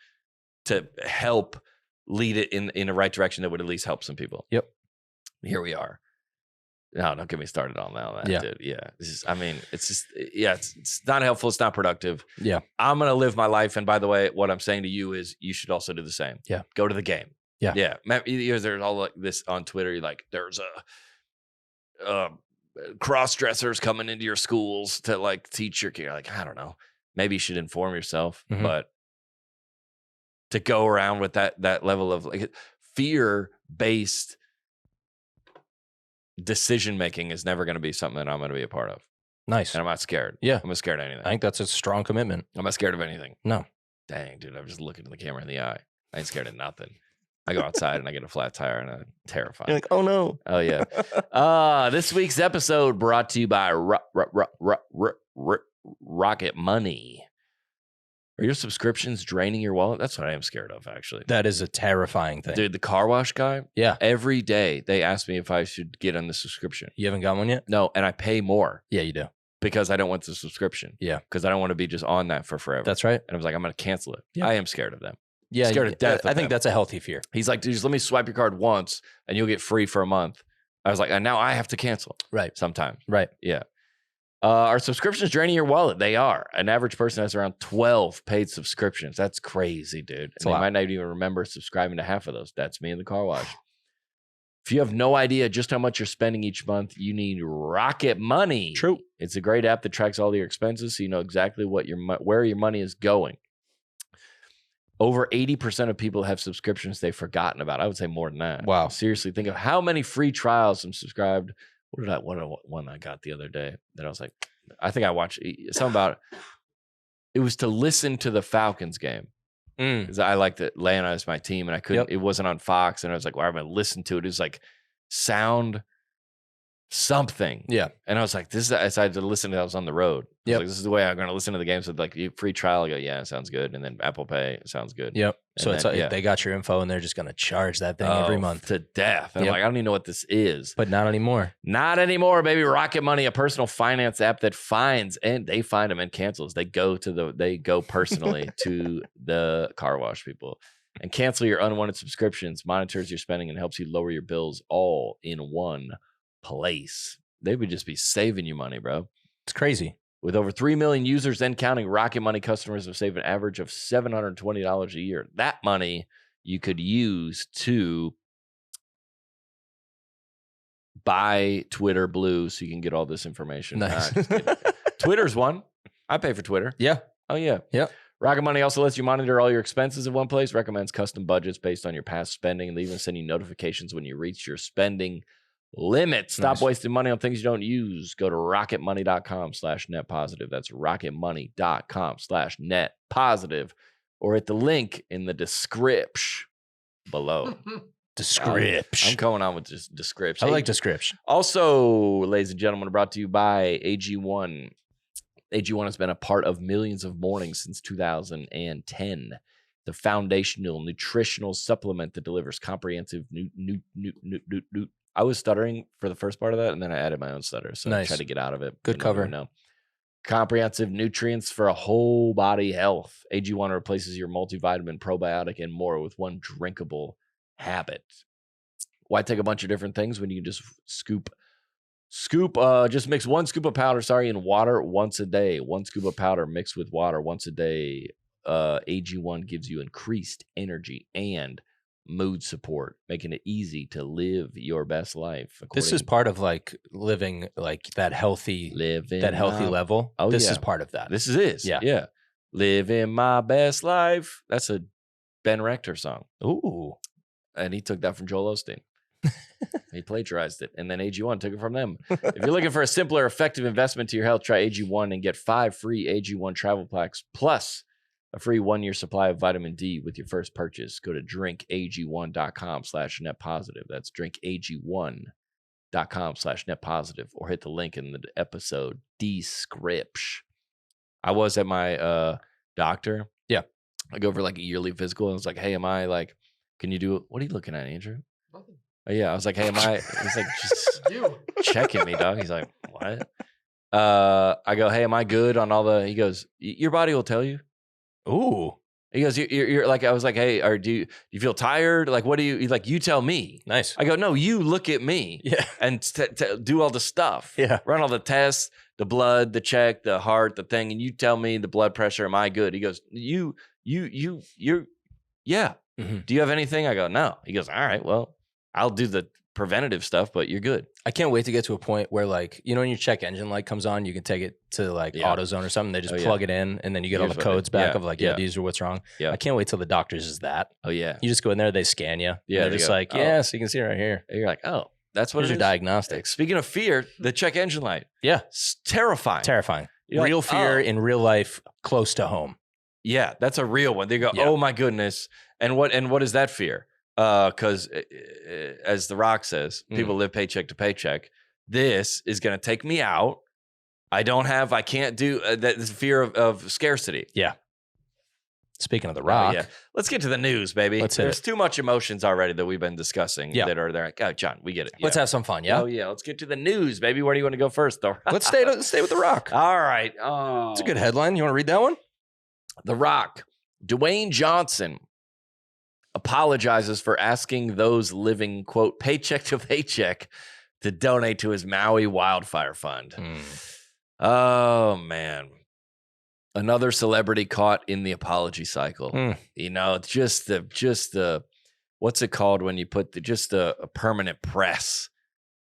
to help lead it in the right direction that would at least help some people. Yep. Here we are. No, don't get me started on that, dude. Yeah. It's not helpful. It's not productive. Yeah. I'm going to live my life. And by the way, what I'm saying to you is you should also do the same. Yeah. Go to the game. Yeah. Yeah. There's all like this on Twitter. You're like, there's cross dressers coming into your schools to like teach your kid. Like, I don't know. Maybe you should inform yourself, but to go around with that level of like fear-based decision making is never going to be something that I'm going to be a part of. Nice. And I'm not scared. Yeah. I'm not scared of anything. I think that's a strong commitment. I'm not scared of anything. No. Dang, dude, I'm just looking at the camera in the eye. I ain't scared of nothing. I go outside and I get a flat tire and I'm terrified. You're like, oh no. Oh yeah. This week's episode brought to you by Rocket Money. Are your subscriptions draining your wallet? That's what I am scared of, actually. That is a terrifying thing. Dude, the car wash guy, yeah. Every day they ask me if I should get on the subscription. You haven't got one yet? No, and I pay more. Yeah, you do. Because I don't want the subscription. Yeah. Because I don't want to be just on that for forever. That's right. And I was like, I'm going to cancel it. Yeah. I am scared of them. Yeah. Scared to death. I think that's a healthy fear. He's like, dude, just let me swipe your card once and you'll get free for a month. I was like, and now I have to cancel. Right. Sometimes. Right. Yeah. Are subscriptions draining your wallet? They are. An average person has around 12 paid subscriptions. That's crazy, dude. And they might not even remember subscribing to half of those. That's me in the car wash. If you have no idea just how much you're spending each month, you need Rocket Money. True. It's a great app that tracks all your expenses so you know exactly where your money is going. Over 80% of people have subscriptions they've forgotten about. I would say more than that. Wow. Seriously, think of how many free trials I'm subscribed. What one I got the other day that I was like, I think I watched something about it was to listen to the Falcons game. Because I liked Atlanta as my team and I couldn't, it wasn't on Fox. And I was like, well, I'm going to listen to it. It was like sound something. Yeah. And I was like, I decided to listen to it. I was on the road. I was like, this is the way I'm going to listen to the game. So like free trial, I go, yeah, it sounds good. And then Apple Pay, it sounds good. Yep. And so then, it's like they got your info and they're just going to charge that thing every month. To death. And I'm like, I don't even know what this is. But not anymore. Not anymore, baby. Rocket Money, a personal finance app that finds and they find them and cancels. They go personally to the car wash people and cancel your unwanted subscriptions, monitors your spending, and helps you lower your bills all in one place. They would just be saving you money, bro. It's crazy. With over 3 million users and counting, Rocket Money customers have saved an average of $720 a year. That money you could use to buy Twitter Blue so you can get all this information. Nice. Twitter's one. I pay for Twitter. Yeah. Oh, yeah. Yep. Rocket Money also lets you monitor all your expenses in one place, recommends custom budgets based on your past spending, and they even send you notifications when you reach your spending limit. Stop wasting money on things you don't use. Go to rocketmoney.com/net positive. That's rocketmoney.com/net positive, or hit the link in the description below. Description. I'm going on with just description. I like description. Also, ladies and gentlemen, brought to you by AG1. AG1 has been a part of millions of mornings since 2010. The foundational nutritional supplement that delivers comprehensive I was stuttering for the first part of that, and then I added my own stutter. So I tried to get out of it. Good cover. No. Comprehensive nutrients for a whole body health. AG1 replaces your multivitamin, probiotic, and more with one drinkable habit. Why take a bunch of different things when you can just just mix 1 scoop of powder, in water once a day. 1 scoop of powder mixed with water once a day. AG1 gives you increased energy and mood support, making it easy to live your best life. This is part of like living like that healthy level. Oh, this is part of that. This is Yeah. Yeah. Living my best life. That's a Ben Rector song. Ooh. And he took that from Joel Osteen. He plagiarized it. And then AG1 took it from them. If you're looking for a simpler, effective investment to your health, try AG1 and get 5 free AG1 travel packs plus a free 1-year supply of vitamin D with your first purchase. Go to drinkag1.com/net positive. That's drinkag1.com/net positive, or hit the link in the episode description. I was at my doctor. Yeah. I go for like a yearly physical. And I was like, hey, am I like, can you do it? What are you looking at, Andrew? Nothing. Oh, yeah. I was like, hey, am I? He's like, just You. checking me, dog. He's like, what? I go, hey, am I good on all the, he goes, your body will tell you. Ooh. He goes, you're like, I was like, hey, do you feel tired? Like, what do you, he's like, you tell me. Nice. I go, no, you look at me. Yeah. And do all the stuff. Yeah. Run all the tests, the blood, the check, the heart, the thing. And you tell me the blood pressure. Am I good? He goes, you're, yeah. Mm-hmm. Do you have anything? I go, no. He goes, all right, well, I'll do the preventative stuff, but you're good. I can't wait to get to a point where, like, you know, when your check engine light comes on, you can take it to like AutoZone or something. They just plug it in, and then you get all the codes back of like, these are what's wrong. Yeah. I can't wait till the doctors is that. Oh yeah. You just go in there, they scan you. Yeah. They're just like, so you can see right here. And you're like, oh, that's what it is. Your diagnostics. Speaking of fear, the check engine light. Yeah. It's terrifying. Terrifying. You're real like, fear in real life, close to home. Yeah, that's a real one. They go, oh my goodness. And what is that fear? Because as The Rock says, people live paycheck to paycheck. This is going to take me out. I can't do that. This fear of scarcity. Yeah. Speaking of The Rock. Let's get to the news, baby. There's too much emotions already that we've been discussing that are there. Like, oh, John, we get it. Let's have some fun. Yeah. Oh, yeah. Let's get to the news, baby. Where do you want to go first, though? Let's stay with The Rock. All right. Oh. It's a good headline. You want to read that one? The Rock. Dwayne Johnson apologizes for asking those living, quote, paycheck to paycheck to donate to his Maui wildfire fund. Oh, man. Another celebrity caught in the apology cycle. You know, it's just the what's it called when you put a permanent press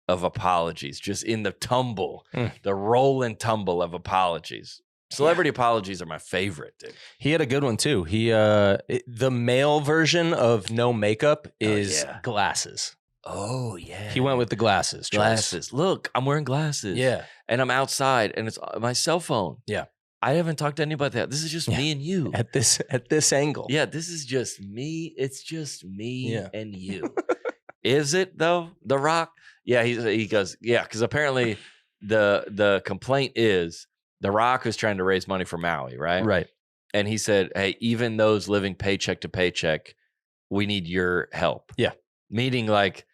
of apologies, just in the tumble, the roll and tumble of apologies. Celebrity apologies are my favorite, dude. He had a good one too. The male version of no makeup is glasses. Oh yeah. He went with the glasses. Glasses. Look, I'm wearing glasses. Yeah. And I'm outside and it's my cell phone. Yeah. I haven't talked to anybody about that. This is just me and you. At this angle. Yeah, this is just me. It's just me and you. Is it though? The Rock? Yeah, he goes, yeah, because apparently the complaint is The Rock is trying to raise money for Maui, right? Right. And he said, hey, even those living paycheck to paycheck, we need your help. Yeah. Meaning like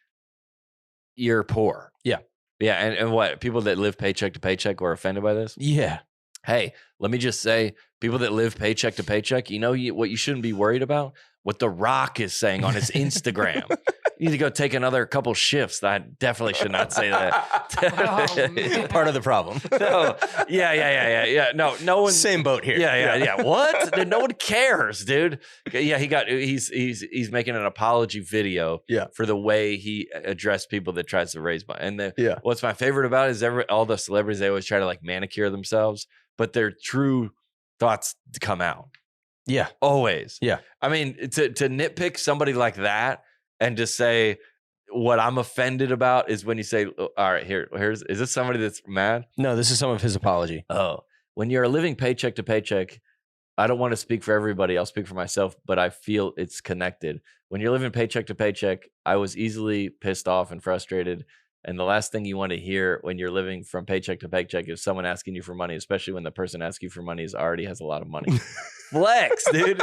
you're poor. Yeah. Yeah. And what? People that live paycheck to paycheck were offended by this? Yeah. Hey, let me just say, people that live paycheck to paycheck, you know what you shouldn't be worried about? What The Rock is saying on his Instagram. You need to go take another couple shifts. I definitely should not say that. Part of the problem. No. Yeah. No one. Same boat here. Yeah. What? No one cares, dude. Yeah, he's making an apology video for the way he addressed people that tries to raise money. And what's my favorite about it is all the celebrities, they always try to like manicure themselves, but their true thoughts come out. Yeah. Always. Yeah. I mean, to nitpick somebody like that and just say what I'm offended about is when you say, oh, all right, is this somebody that's mad? No, this is some of his apology. Oh, when you're living paycheck to paycheck, I don't want to speak for everybody. I'll speak for myself, but I feel it's connected. When you're living paycheck to paycheck, I was easily pissed off and frustrated. And the last thing you want to hear when you're living from paycheck to paycheck is someone asking you for money, especially when the person asking you for money already has a lot of money. Flex, dude.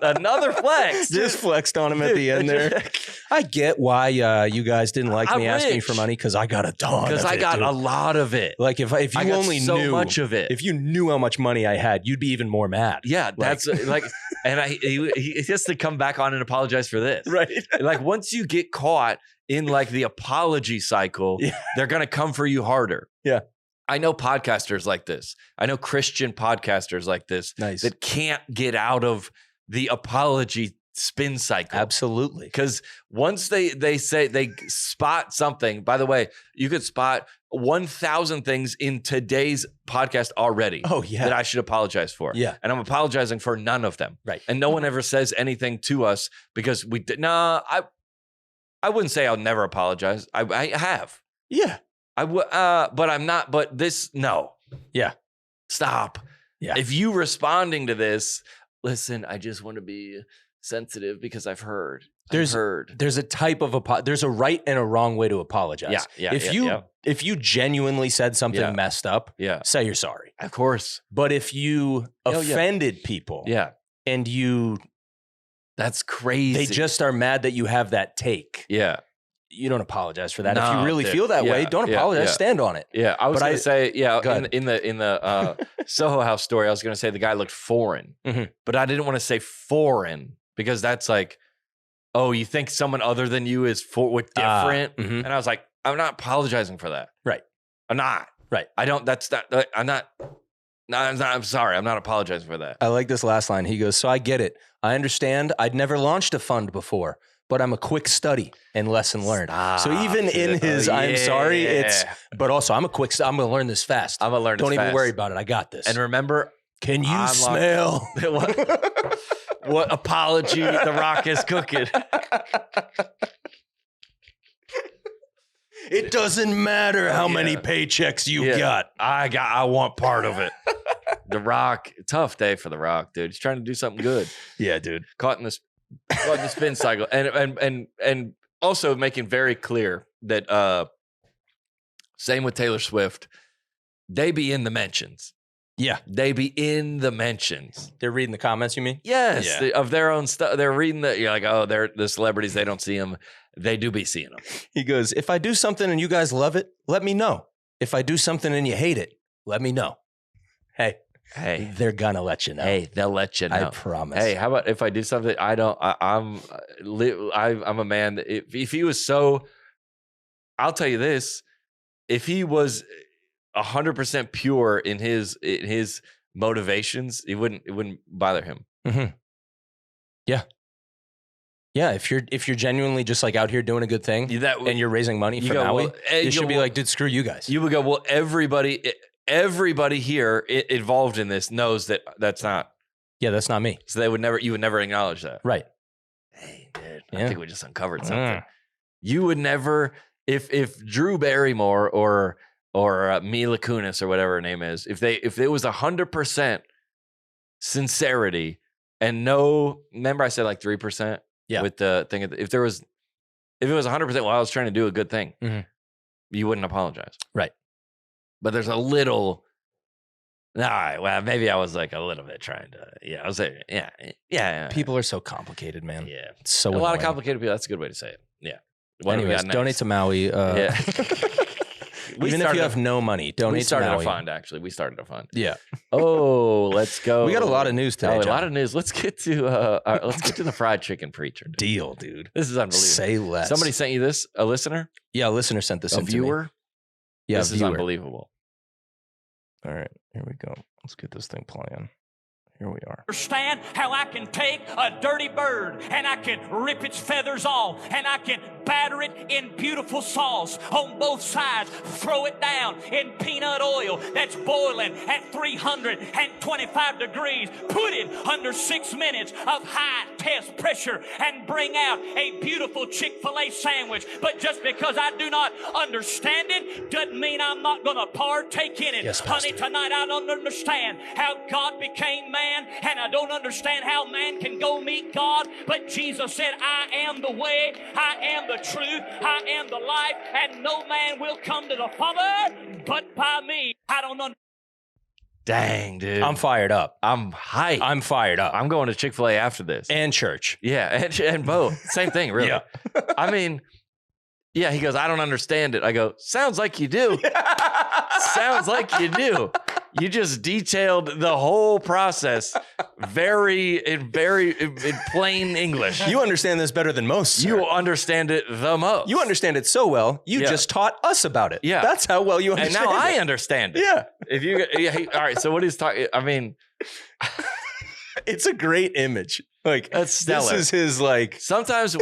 Another flex. Just flexed on him at the end there. I get why you guys didn't like me asking for money because I got a ton of it. Because I got a lot of it. Like if you only knew much of it. If you knew how much money I had, you'd be even more mad. Yeah, that's like, and he has to come back on and apologize for this. Right. Like once you get caught in like the apology cycle, they're going to come for you harder. Yeah. I know podcasters like this. I know Christian podcasters like this that can't get out of the apology spin cycle. Absolutely. Because once they say they spot something, by the way, you could spot 1,000 things in today's podcast already. Oh, yeah. That I should apologize for. Yeah. And I'm apologizing for none of them. Right. And no one ever says anything to us because we did. Nah, I wouldn't say I'll never apologize. I have. Yeah. I would, but I'm not. But this, no. Yeah. Stop. Yeah. If you responding to this, listen, I just want to be sensitive because I've heard. There's a type of there's a right and a wrong way to apologize. Yeah. If you genuinely said something messed up, say you're sorry. Of course. But if you offended people, and that's crazy. They just are mad that you have that take. Yeah. You don't apologize for that. No, if you really feel that way, don't apologize. Stand on it. Yeah. I was going to say, in the Soho House story, I was going to say the guy looked foreign, but I didn't want to say foreign because that's like, oh, you think someone other than you is different? And I was like, I'm not apologizing for that. Right. I'm not. Right. I don't, that's not, I'm not. No, I'm sorry. I'm not apologizing for that. I like this last line. He goes, so I get it. I understand. I'd never launched a fund before, but I'm a quick study and lesson learned. So even dude. in his I'm sorry, but also I'm going to learn this fast. I'm going to learn this Don't even fast. worry about it. I got this. And remember, can you smell what apology The Rock is cooking? It doesn't matter how many paychecks you got. I want part of it. The Rock, tough day for The Rock, dude. He's trying to do something good. Yeah, dude. Caught in the spin cycle, and also making very clear that same with Taylor Swift, they be in the mentions. Yeah, they be in the mentions. They're reading the comments. You mean? Yes, of their own stuff. They're reading the. You're like, oh, they're the celebrities. They don't see them. They do be seeing them. He goes, if I do something and you guys love it, let me know. If I do something and you hate it, let me know. Hey, they're gonna let you know. Hey, they'll let you know. I promise. Hey, how about if I do something I don't? I'm a man. That if he was so, I'll tell you this: if he was 100% pure in his motivations, it wouldn't bother him. Mm-hmm. Yeah. Yeah, if you're genuinely just like out here doing a good thing and you're raising money for Maui, you should be like, dude, screw you guys. You would go, well, everybody here involved in this knows that that's not. Yeah, that's not me. So you would never acknowledge that. Right. Hey, dude, I think we just uncovered something. You would never, if Drew Barrymore or Mila Kunis or whatever her name is, if it was 100% sincerity and no, remember I said like 3%? Yeah. With the thing, if it was 100%, well, I was trying to do a good thing, you wouldn't apologize. Right. But there's a little, all right, well, maybe I was like a little bit trying to, I was like, yeah. People are so complicated, man. Yeah. It's so a lot of complicated people. That's a good way to say it. Yeah. Anyways, donate to Maui. Yeah. Even if you have no money, donate to Maui. We started a fund, actually. We started a fund. Yeah. Oh, let's go. We got a lot of news today, a lot of news. Let's get to the fried chicken preacher. Dude. Deal, dude. This is unbelievable. Say less. Somebody sent you this? A listener? Yeah, a listener sent this in to me. A viewer? Yeah, this is unbelievable. All right, here we go. Let's get this thing playing. Here we are. Understand how I can take a dirty bird and I can rip its feathers off and I can batter it in beautiful sauce on both sides, throw it down in peanut oil that's boiling at 325 degrees, put it under 6 minutes of high test pressure and bring out a beautiful Chick-fil-A sandwich. But just because I do not understand it doesn't mean I'm not going to partake in it. Yes, honey, tonight I don't understand how God became man, and I don't understand how man can go meet God, but Jesus said, I am the way, I am the truth, I am the life, and no man will come to the Father but by me. I don't understand. Dang, dude. I'm fired up. I'm hyped. I'm fired up. I'm going to Chick-fil-A after this. And church. Yeah, and both. Same thing, really. Yeah. I mean, yeah, he goes, I don't understand it. I go, sounds like you do. Sounds like you do. You just detailed the whole process in plain English. You understand this better than most, sir. You understand it the most. You understand it so well, you just taught us about it. Yeah. That's how well you understand it. And now I understand it. Yeah. If you, all right, so what he's talking, I mean. It's a great image. Like, that's stellar. This is his, like. Sometimes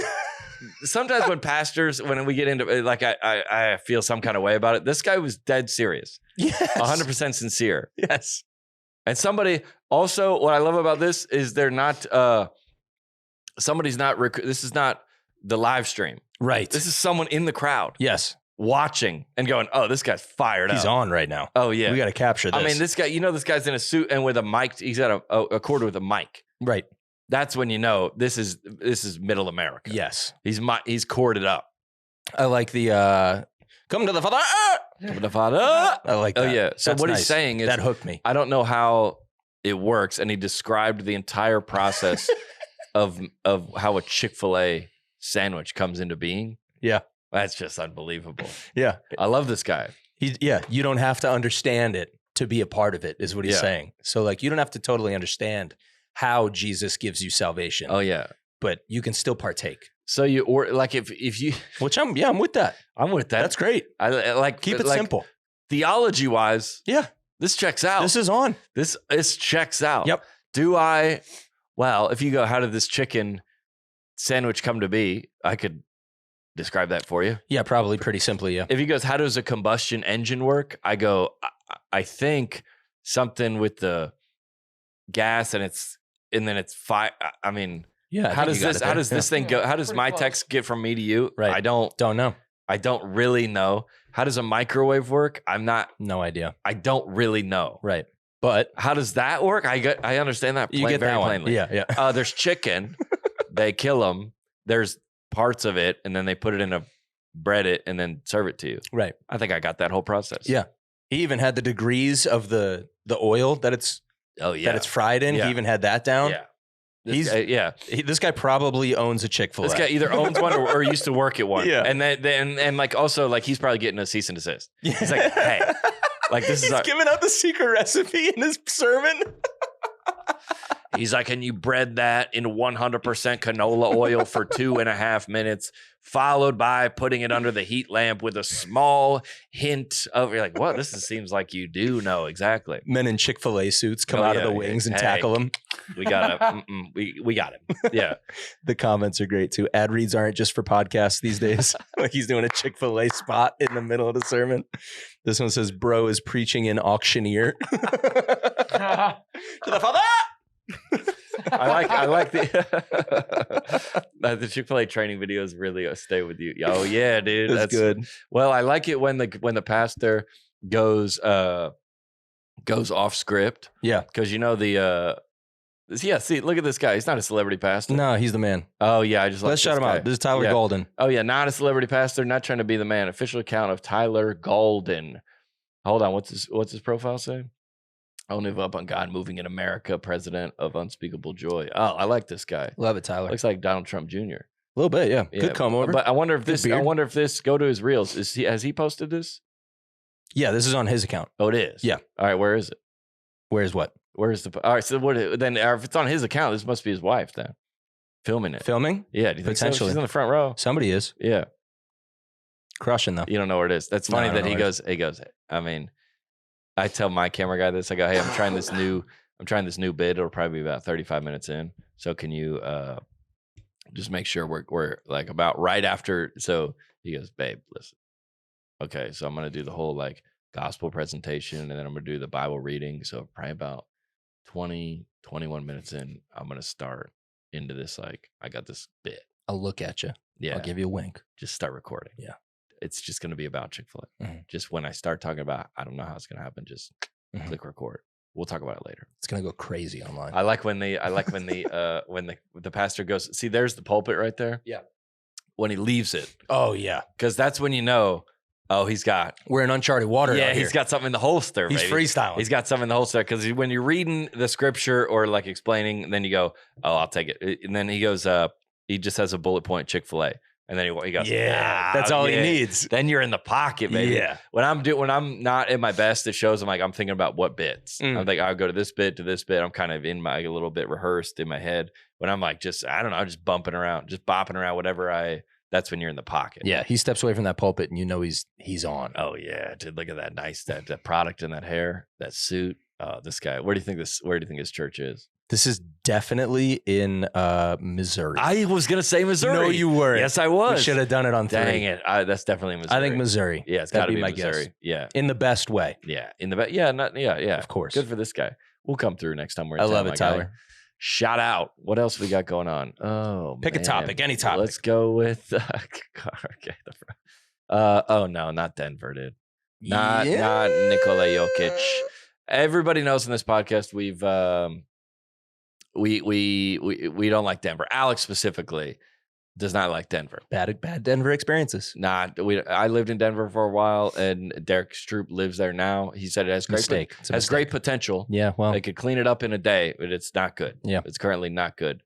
when pastors, when we get into, like, I feel some kind of way about it. This guy was dead serious. Yes. 100% sincere. Yes. And somebody also, what I love about this is they're not, this is not the live stream. Right. This is someone in the crowd. Yes. Watching and going, oh, this guy's fired up. He's on right now. Oh, yeah. We got to capture this. I mean, this guy, this guy's in a suit and with a mic. He's got a cord with a mic. Right. That's when you know this is middle America. Yes. He's corded up. I like the come to the Father. Come to the Father. I like that. Oh, yeah. So what he's saying is that hooked me. I don't know how it works. And he described the entire process of how a Chick-fil-A sandwich comes into being. Yeah. That's just unbelievable. Yeah. I love this guy. You don't have to understand it to be a part of it, is what he's saying. So, like, you don't have to totally understand how Jesus gives you salvation. Oh, yeah. But you can still partake. So if you, which I'm with that. I'm with that. That's great. I like keep it simple. Theology wise. Yeah. This checks out. This is on. This checks out. Yep. If you go, how did this chicken sandwich come to be? I could describe that for you. Yeah, probably pretty simply, yeah. If he goes, how does a combustion engine work? I go, I think something with the gas and then it's fire. I mean, yeah. How does this thing go? How does my text get from me to you? Right. I don't know. I don't really know. How does a microwave work? No idea. I don't really know. Right. But how does that work? I understand that you get very that one. plainly. Yeah. There's chicken. They kill them. There's parts of it, and then they put it in a bread it and then serve it to you. Right. I think I got that whole process. Yeah. He even had the degrees of the oil that it's that it's fried in. Yeah. He even had that down. Yeah. This guy probably owns a Chick-fil-A. This guy either owns one or used to work at one. Yeah. And then like also like he's probably getting a cease and desist. Yeah. He's like, hey, like this he's is giving out the secret recipe in his sermon. He's like, and you bread that in 100% canola oil for 2.5 minutes, followed by putting it under the heat lamp with a small hint of, you're like, what? Seems like you do know exactly. Men in Chick-fil-A suits come out of the wings and tackle him. We got we got him. Yeah. The comments are great too. Ad reads aren't just for podcasts these days. Like he's doing a Chick-fil-A spot in the middle of the sermon. This one says, bro is preaching in auctioneer. To the Father! I like the Chick-fil-A training videos really stay with you. Oh yeah, dude, that's good. Well, I like it when the pastor goes off script. Yeah, because you know see, look at this guy. He's not a celebrity pastor. No, he's the man. Oh yeah, let's shout him out. This is Tyler Golden. Oh yeah, not a celebrity pastor. Not trying to be the man. Official account of Tyler Golden. Hold on, what's his profile say? I'll live up on God, moving in America, president of unspeakable joy. Oh, I like this guy. Love it, Tyler. Looks like Donald Trump Jr. A little bit, yeah. Good come over. But I wonder if this go to his reels. Has he posted this? Yeah, this is on his account. Oh, it is. Yeah. All right, where is it? Where's what? Where's the? All right, so what? Then if it's on his account, this must be his wife then, filming it. Filming? Yeah. Do you think so? Potentially. She's in the front row. Somebody is. Yeah. Crushing though. You don't know where it is. That's funny that he goes. I mean, I tell my camera guy this. I go, hey, I'm trying this new bid. It'll probably be about 35 minutes in. So can you just make sure we're like about right after? So he goes, babe, listen. Okay, so I'm gonna do the whole like gospel presentation, and then I'm gonna do the Bible reading. So probably about 21 minutes in, I'm gonna start into this. Like, I got this bit. I'll look at you. Yeah, I'll give you a wink. Just start recording. Yeah. It's just going to be about Chick-fil-A. Mm-hmm. Just when I start talking about, I don't know how it's going to happen. Just click record. We'll talk about it later. It's going to go crazy online. I like when the pastor goes, see, there's the pulpit right there. Yeah. When he leaves it. Oh yeah. Because that's when you know, we're in uncharted water. Yeah. He's got something in the holster. He's freestyling. He's got something in the holster. Because when you're reading the scripture or like explaining, then you go, oh, I'll take it. And then he goes, he just has a bullet point Chick-fil-A. And then he goes, yeah, that's all he needs. Then you're in the pocket, baby. Yeah. When I'm not at my best, it shows I'm thinking about what bits. I'm like, I'll go to this bit. I'm kind of in a little bit rehearsed in my head. When I'm like, just bumping around, just bopping around, that's when you're in the pocket. Yeah. He steps away from that pulpit and you know he's on. Oh yeah. Dude, look at that nice, that product in that hair, that suit. This guy, where do you think his church is? This is definitely in Missouri. I was going to say Missouri. No, you weren't. Yes, I was. We should have done it on 3. Dang it. That's definitely Missouri. I think Missouri. Yeah, it's got to be my Missouri. guess. Yeah. In the best way. Yeah. In the best. Yeah. Yeah. Of course. Good for this guy. We'll come through next time we're in I town, love it, Tyler. Guy. Shout out. What else we got going on? Oh, pick a topic, any topic. Let's go with okay. Oh no, not Denver, dude. Not Nikola Jokic. Everybody knows in this podcast we don't like Denver. Alex specifically does not like Denver. Bad Denver experiences. I lived in Denver for a while, and Derek Stroop lives there now. He said it has great potential. Yeah, well, they could clean it up in a day, but it's not good. Yeah, it's currently not good.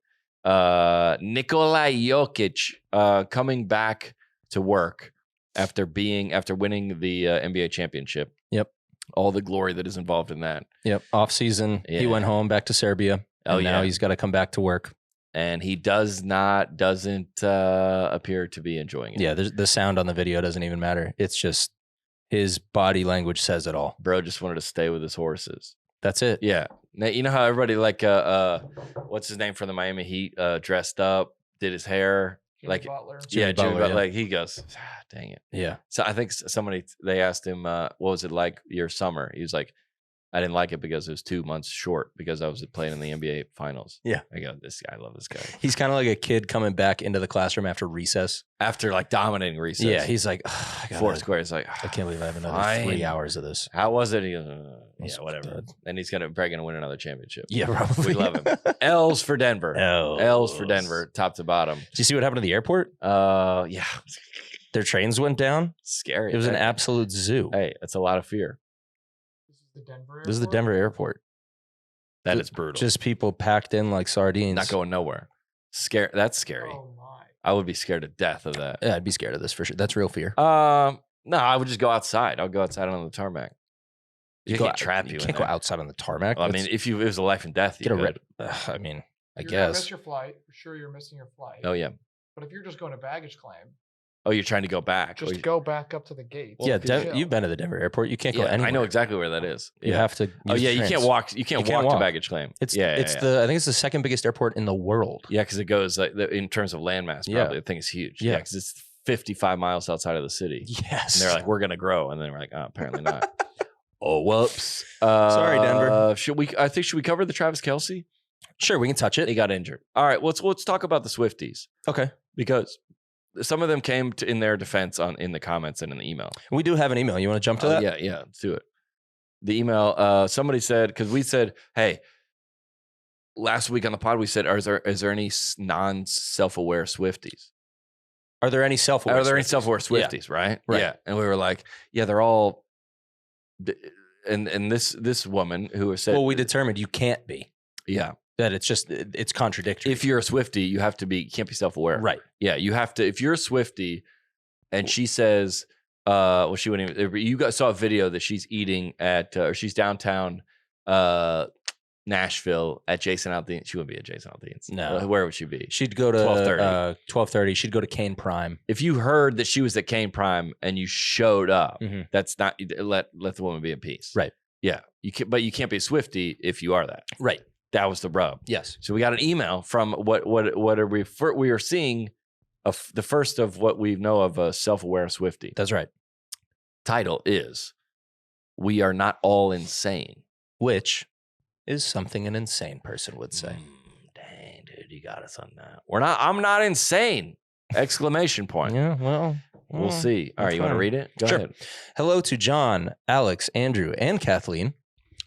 Nikola Jokic coming back to work after winning the NBA championship. Yep. All the glory that is involved in that. Yep. Off season, he went home back to Serbia. And now he's got to come back to work. And he doesn't appear to be enjoying it. Yeah, the sound on the video doesn't even matter. It's just his body language says it all. Bro just wanted to stay with his horses. That's it. Yeah. Now, you know how everybody like what's his name from the Miami Heat dressed up did his hair. Jimmy Butler. Jimmy Butler, Butler. Like he goes, dang it. Yeah. So I think they asked him, what was it like your summer? He was like, I didn't like it because it was 2 months short because I was playing in the NBA finals. Yeah. I go, I love this guy. He's kind of like a kid coming back into the classroom after recess. After like dominating recess. Yeah. He's like, Foursquare. It's like, I can't believe I have another fine. 3 hours of this. How was it? He goes, He's whatever. good. And he's probably going to win another championship. Yeah, probably. We love him. L's for Denver. L's for Denver, top to bottom. Did you see what happened to the airport? Yeah. Their trains went down. Scary. It was an absolute zoo. Hey, that's a lot of fear. This is the Denver airport. That is brutal. Just people packed in like sardines. Not going nowhere. That's scary. Oh my. I would be scared to death of that. Yeah, I'd be scared of this for sure. That's real fear. No, I would just go outside. I'll go outside on the tarmac. You can't trap you. You can't go outside on the tarmac. Well, I mean, if it was a life and death, you get a could. I mean, I You're gonna guess. miss your flight. For sure, you're missing your flight. Oh yeah. But if you're just going to baggage claim, Oh, you're trying to go back. just go back up to the gate. Yeah, chill. you've been to the Denver airport. You can't go anywhere. I know exactly where that is. You have to. Oh use yeah, you trains. can't walk. You can't walk to baggage claim. It's yeah. I think it's the second biggest airport in the world. Yeah, because it goes like in terms of landmass. Probably, Yeah. I think it's huge. Yeah. Yeah, because it's 55 miles outside of the city. Yes. And they're like, we're gonna grow, and then we're like, oh, apparently not. Oh, whoops. Sorry, Denver. Should we cover the Travis Kelce? Sure, we can touch it. He got injured. All right, let's talk about the Swifties Okay. because some of them came in their defense in the comments and in the email. We do have an email. You want to jump to that? Yeah, let's do it. The email, somebody said, because we said, hey, last week on the pod, we said, is there any non-self-aware Swifties? Are there any self-aware? Are there any Swifties? self-aware Swifties? Right. Right. Yeah. And we were like, yeah, they're all. And this woman who said, Well, we determined you can't be. yeah, That it's contradictory. if you're a Swiftie, you can't be self-aware. right. Yeah, you have to. If you're a Swiftie, and she says, well, she wouldn't even. You guys saw a video that she's eating at, or she's downtown, Nashville at Jason Aldean. She wouldn't be at Jason Aldean's. No. Where would she be? She'd go to 12:30. 12:30. She'd go to Kane Prime. If you heard that she was at Kane Prime and you showed up, Mhm. that's not let the woman be in peace. Right. Yeah. But you can't be a Swiftie if you are that. Right. That was the rub. Yes. So we got an email from what are we are seeing the first of what we know of a self-aware Swiftie. That's right. Title is "We Are Not All Insane." Which is something an insane person would say. Dang, dude, you got us on that. I'm not insane! Exclamation point. Yeah, well, We'll see. All right, you want to fine. read it? Go Sure. ahead. Hello to John, Alex, Andrew, and Kathleen.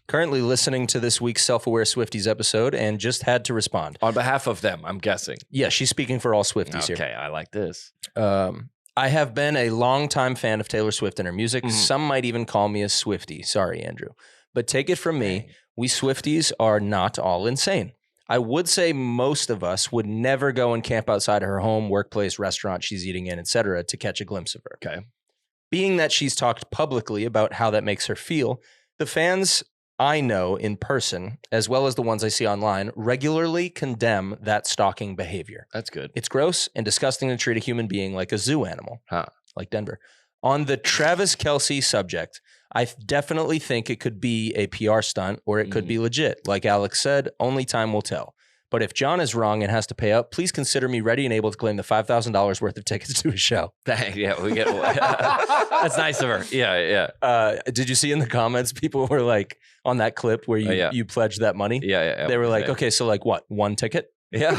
Currently listening to this week's Self-Aware Swifties episode and just had to respond. On behalf of them, I'm guessing. Yeah, she's speaking for all Swifties here. Okay, I like this. I have been a longtime fan of Taylor Swift and her music. Mhm. Some might even call me a Swiftie. Sorry, Andrew. But take it from me, we Swifties are not all insane. I would say most of us would never go and camp outside her home, workplace, restaurant she's eating in, etc., to catch a glimpse of her. Okay. Being that she's talked publicly about how that makes her feel, the fans I know in person, as well as the ones I see online, regularly condemn that stalking behavior. That's good. It's gross and disgusting to treat a human being like a zoo animal, Huh. like Denver. On the Travis Kelce subject, I definitely think it could be a PR stunt or it could be legit. Like Alex said, only time will tell. But if John is wrong and has to pay up, please consider me ready and able to claim the $5,000 worth of tickets to his show. Yeah, we get. That's nice of her. Yeah. Did you see in the comments, people were like, on that clip where you pledged that money? Yeah. They were like, okay, so like what? One ticket? Yeah.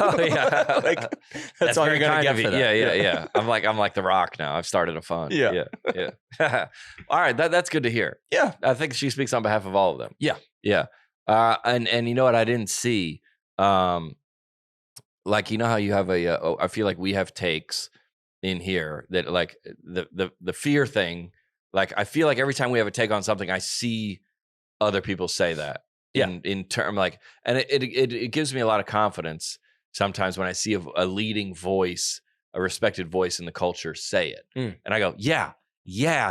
Like that's all you're very gonna kind get of you. for that. Yeah. I'm like The Rock now. I've started a fund. Yeah. All right, that's good to hear. Yeah. I think she speaks on behalf of all of them. Yeah. Yeah. And you know what? I didn't see. Like, you know how you have I feel like we have takes in here that like the fear thing. Like, I feel like every time we have a take on something, I see other people say that. Yeah. In term, like, and it gives me a lot of confidence sometimes when I see a leading voice, a respected voice in the culture say it. And I go, yeah,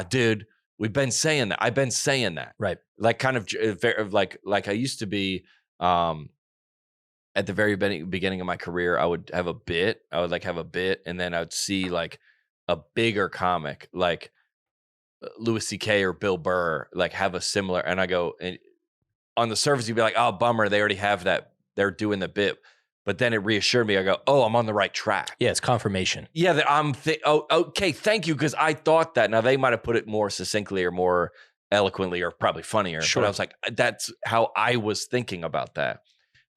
dude, we've been saying that. I've been saying that. Right. Like, kind of like I used to be, at the very beginning of my career, I would have a bit, and then I would see like a bigger comic, like Louis C.K. or Bill Burr, like have a similar, and I go, and on the surface, you'd be like, oh, bummer, they already have that. They're doing the bit. But then it reassured me. I go, oh, I'm on the right track. Yeah, it's confirmation. Yeah, oh, okay, thank you, because I thought that. Now, they might have put it more succinctly or more eloquently or probably funnier. Sure. But I was like, that's how I was thinking about that.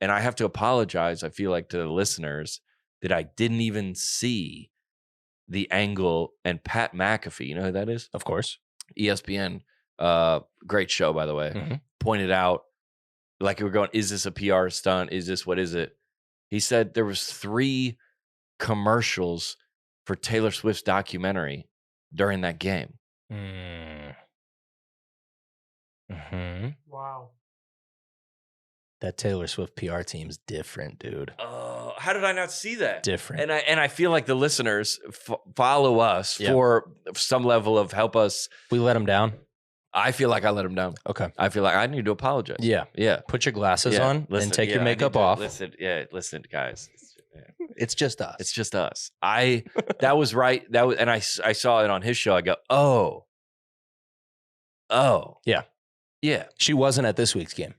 And I have to apologize, I feel like, to the listeners that I didn't even see the angle. And Pat McAfee, you know who that is? Of course. ESPN, great show, by the way, Mm-hmm. pointed out, like, we were going, is this a PR stunt? Is this, what is it? He said there was 3 commercials for Taylor Swift's documentary during that game. Mm-hmm. Wow. That Taylor Swift PR team's different, dude. Oh, how did I not see that? Different. And I feel like the listeners follow us for some level of help us. We let them down. I feel like I let them down. Okay. I feel like I need to apologize. Yeah. Yeah. Put your glasses on and take your makeup off. Listen, guys. It's just us. It's just us. That was right. And I saw it on his show. I go, oh. Yeah. Yeah. She wasn't at this week's game.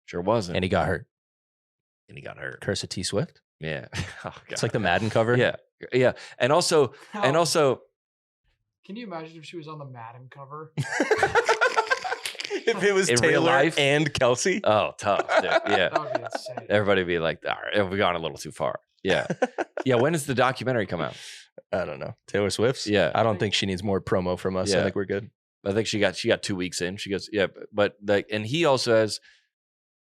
Sure wasn't. And he got hurt. Curse of T Swift. Yeah. Oh, It's like the Madden cover. Yeah. Yeah. And also, can you imagine if she was on the Madden cover? If it was In real Taylor life? and Kelsey. oh, tough. Dude. Yeah. That would be insane. Everybody be like, all right, we've gone a little too far. Yeah. Yeah. When does the documentary come out? I don't know. Taylor Swift's? Yeah. I don't think she needs more promo from us. Yeah. I think we're good. I think she got 2 weeks in. She goes, yeah, but like, and he also has,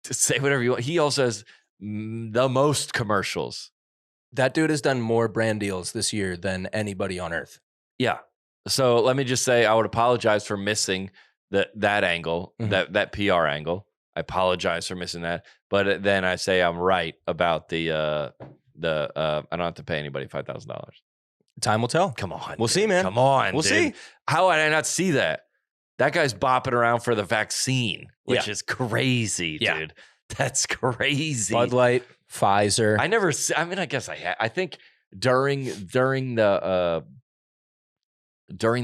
to say whatever you want, he also has the most commercials. That dude has done more brand deals this year than anybody on earth. Yeah. So let me just say, I would apologize for missing that angle, that PR angle. I apologize for missing that. But then I say I'm right about the I don't have to pay anybody $5,000. Time will tell. Come on. We'll dude. see, man. Come on. We'll dude. see. How did I not see that? That guy's bopping around for the vaccine, which is crazy, dude. That's crazy. Bud Light, Pfizer. I guess I think during the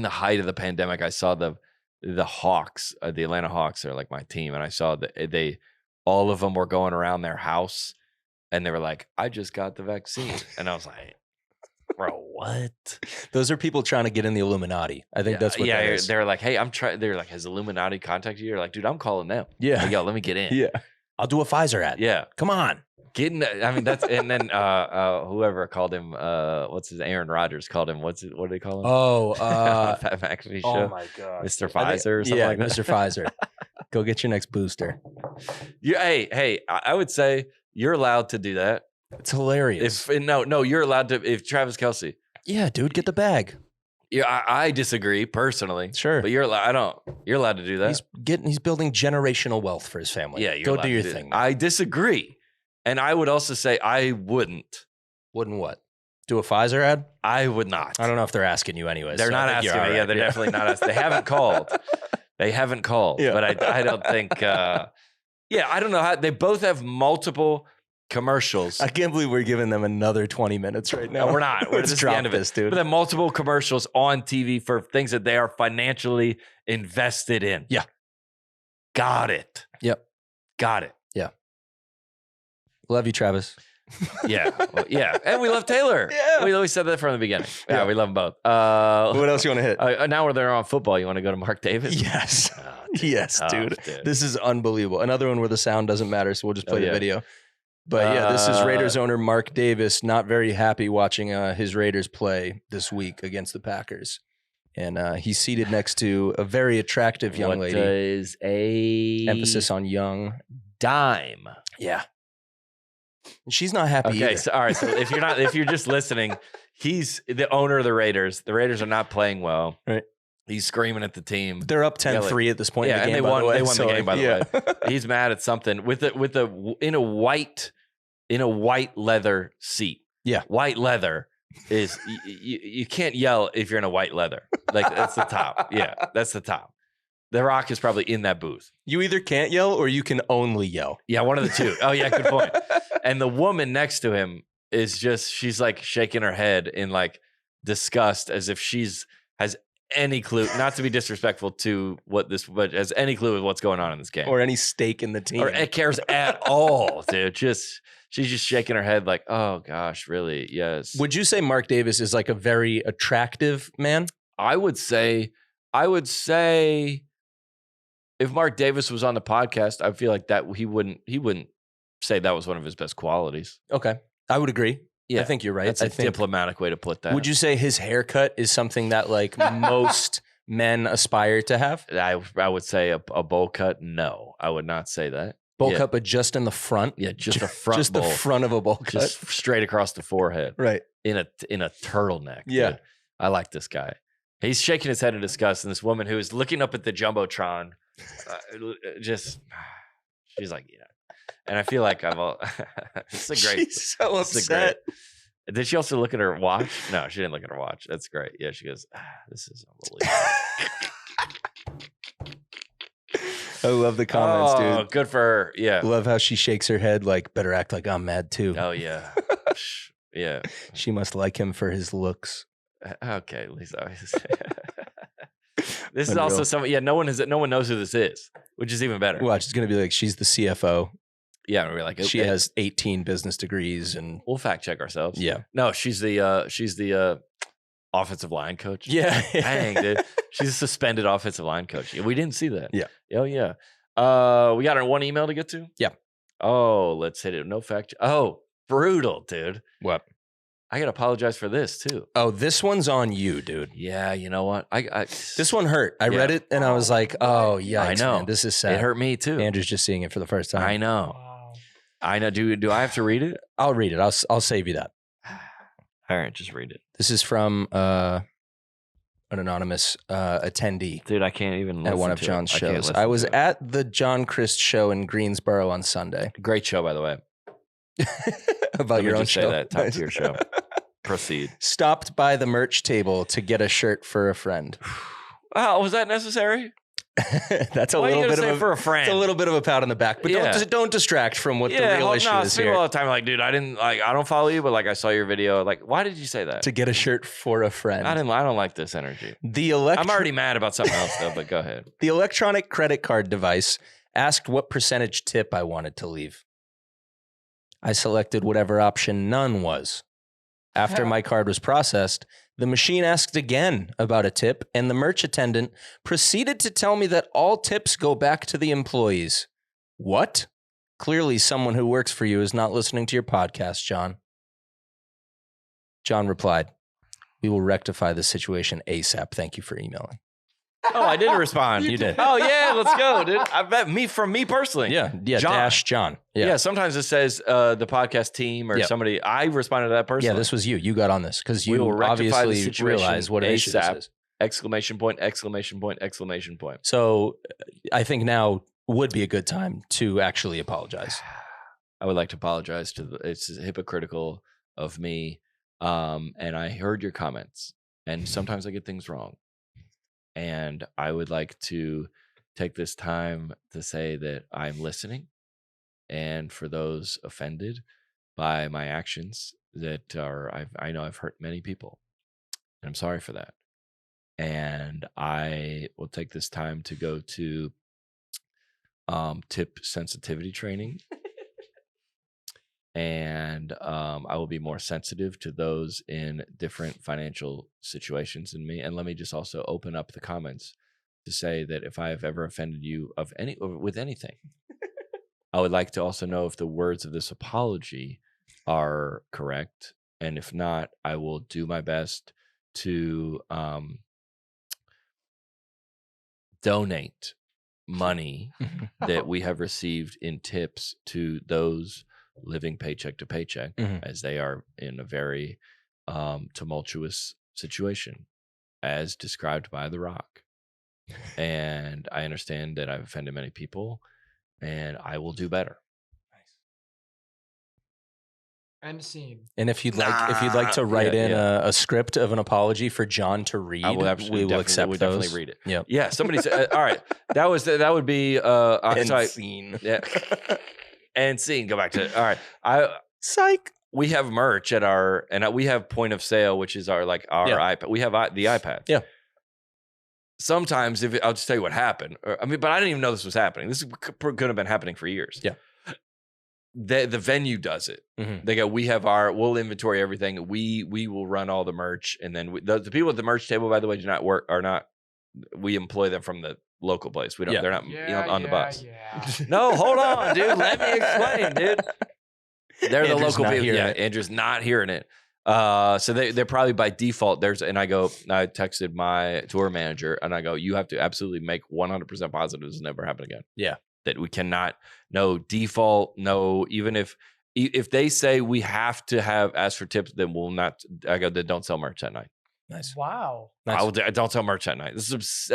height of the pandemic, I saw the Hawks, the Atlanta Hawks are like my team, and I saw that all of them were going around their house, and they were like, "I just got the vaccine," and I was like, "Bro, what?" Those are people trying to get in the Illuminati. I think that's what that is. They're like, "Hey, I'm trying." They're like, "Has Illuminati contacted you?" You're like, "Dude, I'm calling them." Yeah. Like, yo, let me get in. Yeah. I'll do a Pfizer ad. Yeah. Come on. Getting, I mean, that's, and then whoever called him, Aaron Rodgers called him, what do they call him? Oh, Pat McAfee show. oh my God. Mr. Pfizer or something like that. Mr. Pfizer. Go get your next booster. Hey, I would say you're allowed to do that. It's hilarious. No, you're allowed to, if Travis Kelce. Yeah, dude, get the bag. Yeah, I disagree personally. Sure. But you're allowed to do that. He's building generational wealth for his family. Yeah, go do your thing. I disagree. And I would also say I wouldn't. Wouldn't what? Do a Pfizer ad? I would not. I don't know if they're asking you anyways. They're not asking me. Right. Yeah, they're definitely not asking. They haven't called. They haven't called. Yeah. But I don't think, I don't know how, they both have multiple commercials. I can't believe we're giving them another 20 minutes right now. No, we're not. Let's This is drop the end of this, it. dude. But they have multiple commercials on TV for things that they are financially invested in. Yeah. Got it. Yep. Got it. Love you, Travis. Yeah. Well, yeah. And we love Taylor. Yeah. We always said that from the beginning. Yeah, we love them both. What else you want to hit? Now we're there on football. You want to go to Mark Davis? Yes. Oh, dude, Yes, tough, dude. This is unbelievable. Another one where the sound doesn't matter, so we'll just play the video. But yeah, this is Raiders owner Mark Davis, not very happy watching his Raiders play this week against the Packers. And he's seated next to a very attractive young lady. What is a Emphasis on young. dime? Yeah. She's not happy Okay, either. so all right. So if you're just listening, he's the owner of the Raiders. The Raiders are not playing well. Right. He's screaming at the team. They're up 10-3 at this point in the game, and by the way. they won the game, by the way. He's mad at something in a white leather seat. Yeah. White leather is you can't yell if you're in a white leather. Like that's the top. Yeah, that's the top. The Rock is probably in that booth. You either can't yell or you can only yell. Yeah, one of the two. Oh yeah, good point. And the woman next to him she's like shaking her head in like disgust as if has any clue, not to be disrespectful to but has any clue of what's going on in this game. Or any stake in the team. Or it cares at all, dude. She's just shaking her head like, oh gosh, really? Yes. Would you say Mark Davis is like a very attractive man? I would say if Mark Davis was on the podcast, I feel like that he wouldn't say that was one of his best qualities. Okay. I would agree. Yeah, I think you're right. That's a diplomatic way to put that. Would you say his haircut is something that like most men aspire to have? I would say a bowl cut. No, I would not say that. Bowl cut, but just in the front? Yeah, just the front just bowl. the front of a bowl cut. Just straight across the forehead. Right. In a turtleneck. Yeah. Dude. I like this guy. He's shaking his head in disgust, and this woman who is looking up at the Jumbotron, she's like, yeah. And I feel like it's a great. She's so upset. Did she also look at her watch? No, she didn't look at her watch. That's great. Yeah, she goes, this is unbelievable. I love the comments, dude. Oh, good for her. Yeah. Love how she shakes her head like, better act like I'm mad too. Oh, yeah. Yeah. She must like him for his looks. Okay, Lisa. This is also someone. Yeah, no one knows who this is, which is even better. Watch, it's gonna be like she's the CFO. Yeah, we're like she has 18 business degrees, and we'll fact check ourselves. Yeah, no, she's the offensive line coach. Yeah, dang, dude, she's a suspended offensive line coach. We didn't see that. Yeah. Oh yeah. We got our one email to get to. Yeah. Oh, let's hit it. No fact. Oh, brutal, dude. What? I gotta apologize for this too. Oh, this one's on you, dude. Yeah, you know what? This one hurt. I read it and I was like, oh yeah, I know. Man, this is sad. It hurt me too. Andrew's just seeing it for the first time. I know. Wow. I know. Do I have to read it? I'll read it. I'll save you that. All right, just read it. This is from an anonymous attendee. Dude, I can't even listen at one of to John's it. shows. I was at the John Crist show in Greensboro on Sunday. Great show, by the way. About your own show. Say that. Talk to your show. Proceed. Stopped by the merch table to get a shirt for a friend. Wow, was that necessary? That's a little bit of for a friend. It's a little bit of a pat on the back, but don't distract from what the real issue is here. All the time, like, dude, I don't follow you, but like, I saw your video. Like, why did you say that? To get a shirt for a friend. I don't like this energy. I'm already mad about something else though. But go ahead. The electronic credit card device asked what percentage tip I wanted to leave. I selected whatever option none was. After my card was processed, the machine asked again about a tip, and the merch attendant proceeded to tell me that all tips go back to the employees. What? Clearly, someone who works for you is not listening to your podcast, John. John replied, we will rectify the situation ASAP. Thank you for emailing. Oh, I did respond. You did. Oh, yeah, let's go, dude. I bet from me personally. Yeah, John. Yeah, sometimes it says the podcast team or somebody. I responded to that person. Yeah, this was you. You got on this because you obviously realize what an issue this is. Exclamation point, exclamation point, exclamation point. So I think now would be a good time to actually apologize. I would like to apologize it's hypocritical of me. And I heard your comments, and sometimes I get things wrong. And I would like to take this time to say that I'm listening. And for those offended by my actions that I know I've hurt many people. And I'm sorry for that. And I will take this time to go to tip sensitivity training. And I will be more sensitive to those in different financial situations than me. And let me just also open up the comments to say that if I have ever offended you with anything, I would like to also know if the words of this apology are correct. And if not, I will do my best to donate money that we have received in tips to those living paycheck to paycheck, as they are in a very tumultuous situation as described by The Rock. And I understand that I've offended many people, and I will do better. End scene. And if you'd like to write a script of an apology for John to read, we will accept those. Definitely read it. Yep. Yeah. Somebody said, all right, that would be end scene. Yeah. And scene. Go back to it. All right. Psych. We have merch at we have point of sale, which is our iPad. We have the iPads. Yeah. sometimes I'll just tell you what happened. But I didn't even know this was happening. This could have been happening for years. Yeah. The venue does it. Mm-hmm. They go, we'll inventory everything. We will run all the merch. And then the people at the merch table, by the way, we employ them from the local place. We don't, they're not on the bus. Yeah. No, hold on, dude. Let me explain, dude. They're Andrew's the local not people. hearing Yeah, it. Andrew's not hearing it. So they're probably by default. I texted my tour manager and I go, you have to absolutely make 100% positive this will never happen again. Yeah. That we cannot, no default, no, even if they say we have to ask for tips, then we'll not, I go, then don't sell merch that night. Nice. Wow. Nice. I don't sell merch that night. This is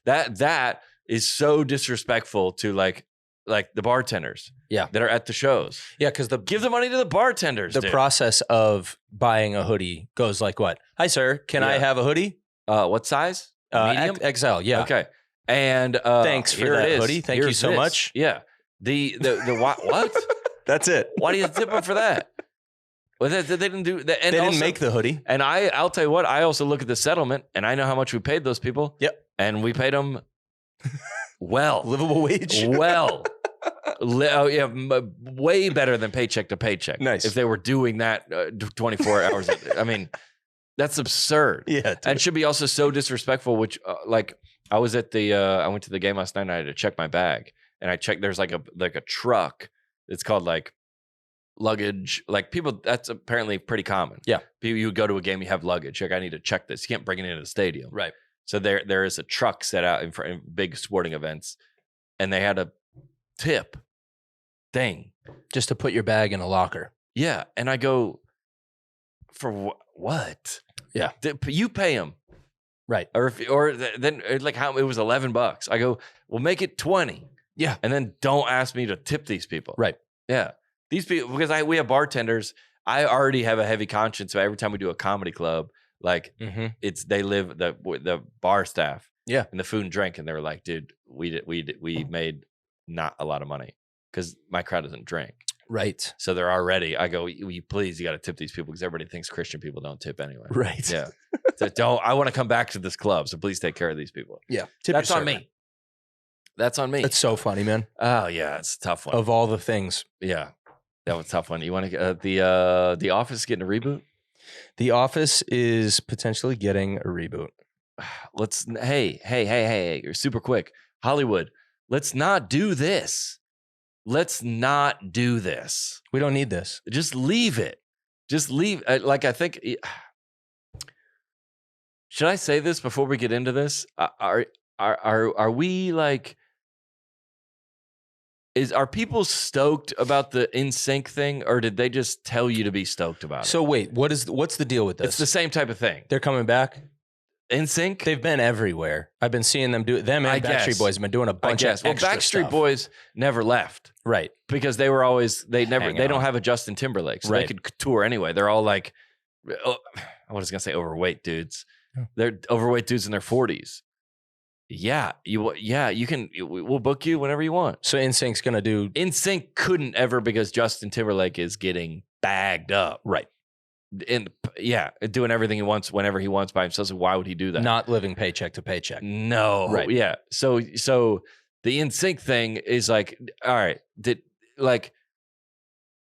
that is so disrespectful to like the bartenders. Yeah. That are at the shows. Yeah, because Give the money to the bartenders. the dude. process of buying a hoodie goes like what? Hi, sir. Can I Yeah. have a hoodie? What size? Medium? XL. Yeah. Okay. And Thanks for here that it is. hoodie. Thank you Here's so this. much. Yeah. The what? That's it. Why do you tip them for that? Well, they didn't do that. And They also, didn't make the hoodie. And I'll tell you what. I also look at the settlement, and I know how much we paid those people. Yep. And we paid them well, Livable wage. well. Way better than paycheck to paycheck. Nice. If they were doing that 24 hours. I mean, that's absurd. Yeah. Dude. And should be also so disrespectful, which I was at I went to the game last night and I had to check my bag. And I checked, there's like a truck. It's called like luggage. Like people, that's apparently pretty common. Yeah. People, you would go to a game, you have luggage. Like I need to check this. You can't bring it into the stadium. Right. So there is a truck set out in front of big sporting events. And they had a tip thing. Just to put your bag in a locker. Yeah. And I go, for what? Yeah. You pay them. Right. Then like how it was $11. I go, well, make it 20. Yeah. And then don't ask me to tip these people. Right. Yeah. These people, because we have bartenders. I already have a heavy conscience. So every time we do a comedy club, like they live the bar staff. Yeah. And the food and drink. And they were like, dude, we made not a lot of money because my crowd doesn't drink. Right. So they're already, I go, please, you got to tip these people because everybody thinks Christian people don't tip anyway. Right. Yeah. So I want to come back to this club. So please take care of these people. Yeah. That's on me. That's on me. That's so funny, man. Oh yeah. It's a tough one. Of all the things. Yeah. That was a tough one. You want to, the Office getting a reboot? The Office is potentially getting a reboot. Hey, super quick. Hollywood, let's not do this. Let's not do this. We don't need this. Just leave it. Just leave. I think. Should I say this before we get into this? Are we like? Are people stoked about the NSYNC thing, or did they just tell you to be stoked about it? So wait, what's the deal with this? It's the same type of thing. They're coming back. NSYNC? They've been everywhere. I've been seeing them do them, and I guess. Backstreet Boys have been doing a bunch of extra Backstreet stuff. Boys never left, Right? because they were always they Hanging don't on. have a Justin Timberlake, so Right. they could tour anyway. They're all like, I was gonna say overweight dudes. Yeah. They're overweight dudes in their 40s. Yeah, you can. We'll book you whenever you want. So NSYNC's gonna do NSYNC couldn't ever because Justin Timberlake is getting bagged up. right. And doing everything he wants whenever he wants by himself. So why would he do that? Not living paycheck to paycheck. No. Right. Yeah. So the NSYNC thing is like, all right,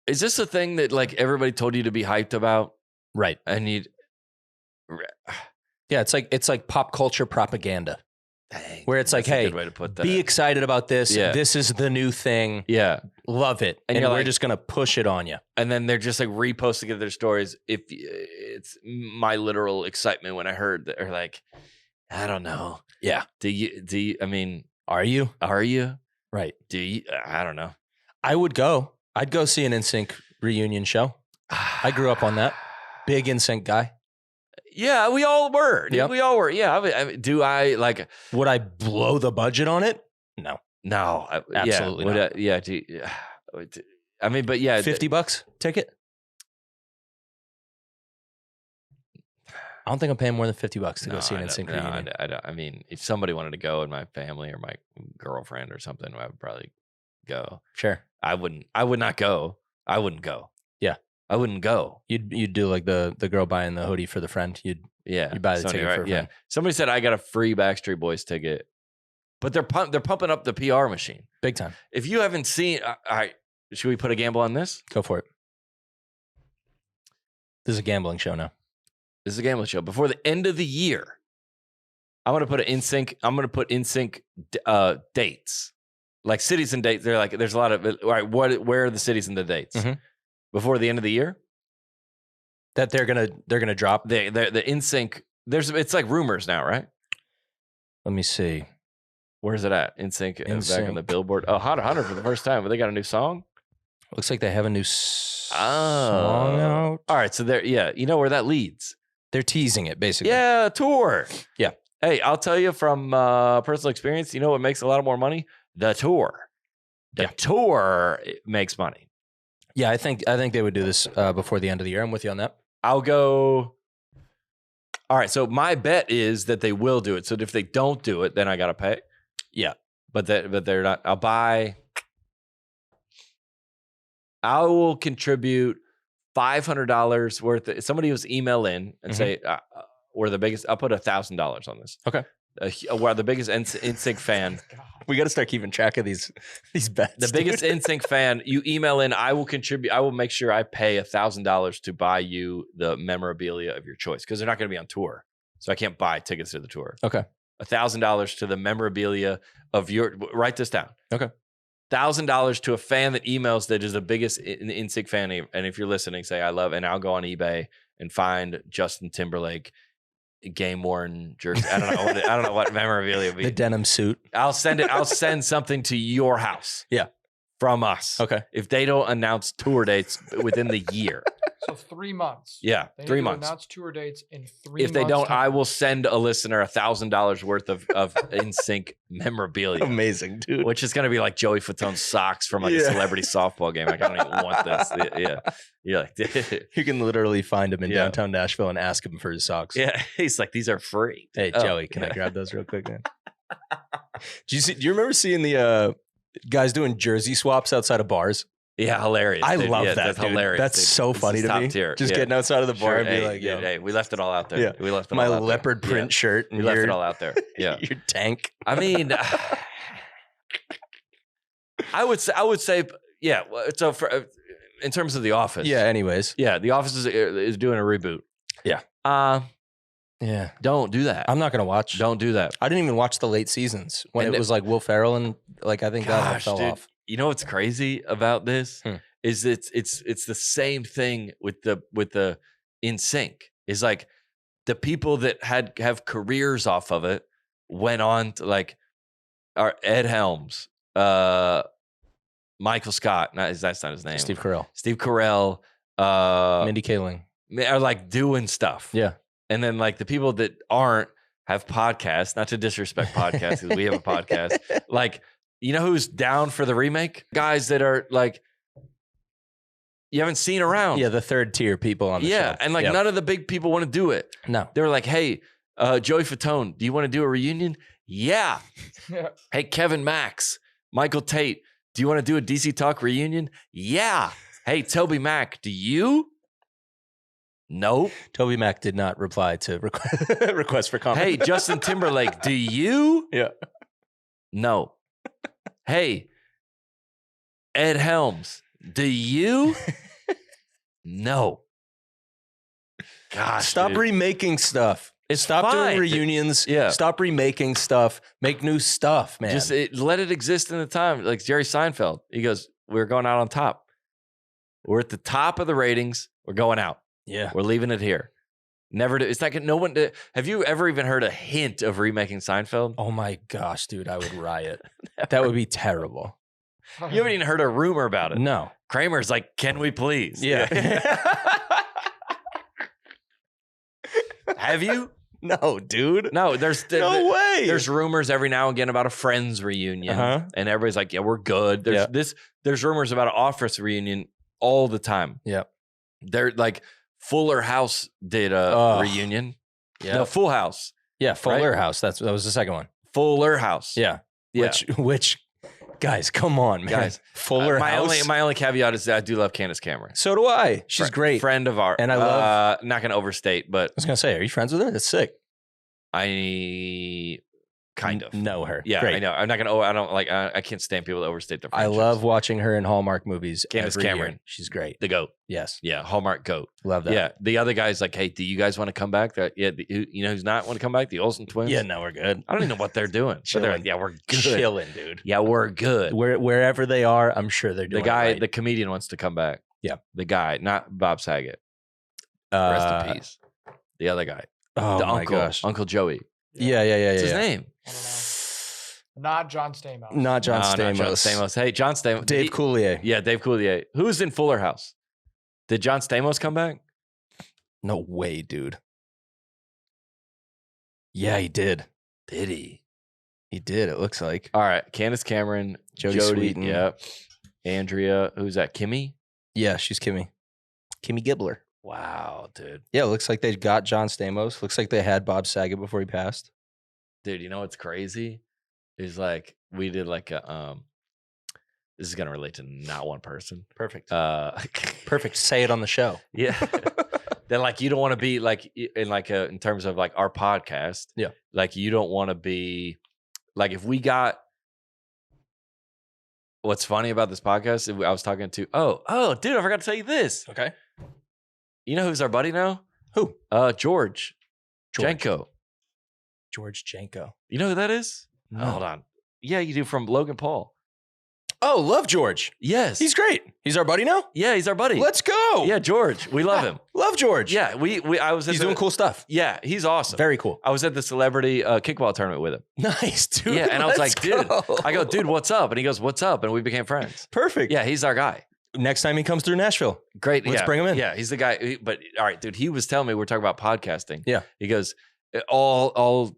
is this a thing that like everybody told you to be hyped about? Right. And you, Yeah. It's like pop culture propaganda. dang, Where it's like, that's a hey, good way to put that. Be excited about this. Yeah. This is the new thing. Yeah. Love it. And And you're we're like- just gonna push it on you. And then they're just like reposting their stories. If it's my literal excitement when I heard that, or like, I don't know. Yeah. Do you, I mean, Are you? are you? Right. Do you, I don't know. I would go. I'd go see an NSYNC reunion show. I grew up on that. Big NSYNC guy. Yeah, we all were. Dude. Yep. We all were. Yeah. I mean, do I like, Would I blow the budget on it? No. no. Absolutely Yeah. not. Yeah. I mean, but yeah. $50 ticket? I don't think I'm paying more than $50 to go see an NSYNC reunion. I don't. I mean, if somebody wanted to go and my family or my girlfriend or something, I would probably go. Sure. I would not go. I wouldn't go. Yeah. I wouldn't go. You'd do like the girl buying the hoodie for the friend. You'd Yeah. You buy the Sony, ticket right? for a yeah. friend. Somebody said I got a free Backstreet Boys ticket, but they're pumping up the PR machine Big time. If you haven't seen, all right, should we put a gamble on this? Go for it. This is a gambling show now. This is a gambling show. Before the end of the year, I'm gonna put in sync dates, like cities and dates. They're like, there's a lot of all right. Where are the cities and the dates before the end of the year? That they're gonna drop the in sync. It's like rumors now, right? Let me see. Where's it at? In sync back on the Billboard. Oh, Hot 100 for the first time. But they got a new song. Looks like they have a new song out. All right, so they're you know where that leads. They're teasing it basically. Yeah, tour. Yeah. Hey, I'll tell you from personal experience. You know what makes a lot more money? The tour. The tour makes money. Yeah, I think they would do this before the end of the year. I'm with you on that. I'll go. All right, so my bet is that they will do it. So if they don't do it, then I gotta pay. Yeah, but they're not. I will contribute $500 worth. Somebody was email in and say we're the biggest. I'll put $1,000 on this. Okay, we're the biggest NSYNC fan. We got to start keeping track of these bets. The biggest NSYNC fan. You email in. I will contribute. I will make sure I pay $1,000 to buy you the memorabilia of your choice because they're not going to be on tour, so I can't buy tickets to the tour. Okay. $1,000 to the memorabilia of your. Write this down. Okay. $1,000 to a fan that emails that is the biggest NSYNC fan, and if you're listening, say I love, and I'll go on eBay and find Justin Timberlake game worn jersey. I don't know what memorabilia would be. The denim suit. I'll send it. I'll send something to your house. Yeah. From us. Okay. If they don't announce tour dates within the year. So 3 months. Yeah, they 3 need to months. Announce tour dates in 3 months. If they don't, I will send a listener $1,000 worth of NSYNC memorabilia. Amazing, dude. Which is going to be like Joey Fattone's socks from like a celebrity softball game. Like, I don't even want this. Yeah. You're like, you can literally find him in downtown Nashville and ask him for his socks. Yeah. He's like, these are free. Hey, Joey, can I grab those real quick, man? Do you remember seeing the guys doing jersey swaps outside of bars? Yeah, hilarious. I love that. That's dude. hilarious. That's so funny to me. Tier. Just getting outside of the bar and be like, yo. Hey, we left it all out there. Yeah. We left it my all out leopard there. print shirt. And we left it all out there. Yeah. Your tank. I mean, I would say, yeah. So in terms of The Office. Yeah. Anyways. Yeah. The Office is doing a reboot. Yeah. Yeah. Don't do that. I'm not going to watch. Don't do that. I didn't even watch the late seasons when it was like Will Ferrell and like, I think that fell off. You know what's crazy about this? Is it's the same thing with the NSYNC. Is like the people that have careers off of it went on to like are Ed Helms, Michael Scott. That's not his name. Steve Carell, Mindy Kaling are like doing stuff. Yeah, and then like the people that aren't have podcasts. Not to disrespect podcasts because we have a podcast. Like, you know who's down for the remake? Guys that are like. You haven't seen around. Yeah, the third tier people on the show. Yeah, and like none of the big people want to do it. No. They were like, hey, Joey Fatone, do you want to do a reunion? Yeah. Hey, Kevin Max, Michael Tate, do you want to do a DC Talk reunion? Yeah. Hey, Toby Mac, do you? Nope. Toby Mac did not reply to request for comment. Hey, Justin Timberlake, do you? Yeah. No. Hey, Ed Helms, do you? No. Gosh, stop remaking stuff. Stop doing reunions. Yeah. Stop remaking stuff. Make new stuff, man. Just let it exist in the time. Like Jerry Seinfeld, he goes, "We're going out on top. We're at the top of the ratings. We're going out. Yeah, we're leaving it here. Never. It's like no one. Have you ever even heard a hint of remaking Seinfeld? Oh my gosh, dude, I would riot. That would be terrible. You haven't even heard a rumor about it. No. Kramer's like, can we please? Yeah. Have you? No, dude. No, there's no way. There's rumors every now and again about a Friends reunion, and everybody's like, yeah, we're good. There's rumors about an Office reunion all the time. Yeah. They're like Fuller House did a reunion. Yeah. No, Full House. Yeah, Fuller House. That was the second one. Fuller House. Yeah. Yeah. Which Guys, come on, man. Guys, Fuller House. My only caveat is that I do love Candace Cameron. So do I. She's great. Friend of ours. And I love... not going to overstate, but... I was going to say, are you friends with her? That's sick. I kind of know her. Yeah, great. I know. I'm not going to... I don't like... I can't stand people that overstate their friendships. I love watching her in Hallmark movies. Candace Cameron. Year. She's great. The GOAT. Yes. Yeah, Hallmark GOAT. Love that. Yeah, the other guy's like, hey, do you guys want to come back? You know who's not want to come back? The Olsen twins? Yeah, no, we're good. I don't even know what they're doing. But they're like, yeah, we're good. Chilling, dude. Yeah, we're good. Wherever they are, I'm sure they're doing the guy, it right. The comedian wants to come back. Yeah. The guy, not Bob Saget. Rest in peace. The other guy. Oh, the my uncle, gosh. Uncle Joey. Yeah. What's his name? Not John Stamos. Not John Stamos. Not John Stamos. Hey, John Stamos. Dave Coulier. Yeah, Dave Coulier. Who's in Fuller House? Did John Stamos come back? No way, dude. Yeah, he did. Did he? He did, it looks like. All right. Candace Cameron. Jodie Sweetin. Yep. Andrea. Who's that? Kimmy? Yeah, she's Kimmy. Kimmy Gibbler. Wow, dude. Yeah, it looks like they got John Stamos. Looks like they had Bob Saget before he passed. Dude, you know what's crazy? Is like we did like a this is gonna relate to not one person. Perfect. Perfect. Say it on the show. Yeah. Then like you don't want to be like in terms of like our podcast. Yeah. Like you don't want to be like if we got what's funny about this podcast, I was talking to oh dude, I forgot to tell you this. Okay. You know who's our buddy now? Who? George. Jenko. George Jenko. You know who that is? No. Hold on. Yeah, you do from Logan Paul. Oh, love George. Yes. He's great. He's our buddy now? Yeah, he's our buddy. Let's go. Yeah, George. We love him. Love George. Yeah, he's doing cool stuff. Yeah, he's awesome. Very cool. I was at the celebrity kickball tournament with him. Nice, dude. Yeah, and I was like, dude, what's up? And he goes, what's up? And we became friends. Perfect. Yeah, he's our guy. Next time he comes through Nashville. Great. Let's bring him in. Yeah, he's the guy. But all right, dude, he was telling me we're talking about podcasting. Yeah. He goes, all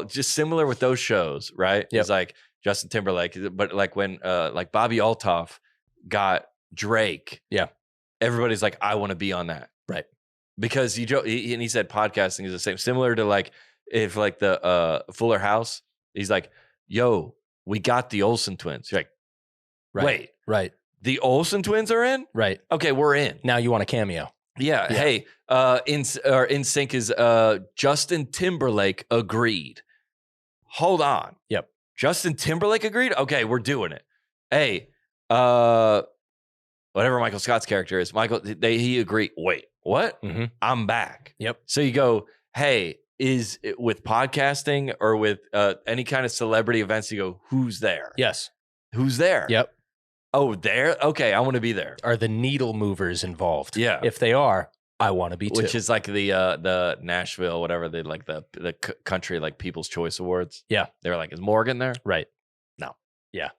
just similar with those shows, right? Yep. It's like Justin Timberlake, but like when like Bobby Altoff got Drake. Yeah. Everybody's like, I want to be on that. Right. Because he said podcasting is the same, similar to like if like the Fuller House, he's like, yo, we got the Olsen twins. You're like, right. Wait, right. The Olsen twins are in? Right. Okay, we're in. Now you want a cameo. Yeah. Hey, in sync is Justin Timberlake agreed. Hold on. Yep. Justin Timberlake agreed? Okay, we're doing it. Hey, whatever Michael Scott's character is, he agreed. Wait, what? Mm-hmm. I'm back. Yep. So you go, hey, is it with podcasting or with any kind of celebrity events, you go, who's there? Yes. Who's there? Yep. Oh, there? Okay, I want to be there. Are the needle movers involved? Yeah. If they are, I want to be too. Which is like the Nashville, whatever, they like the country like People's Choice Awards. Yeah. They were like, is Morgan there? Right. No. Yeah.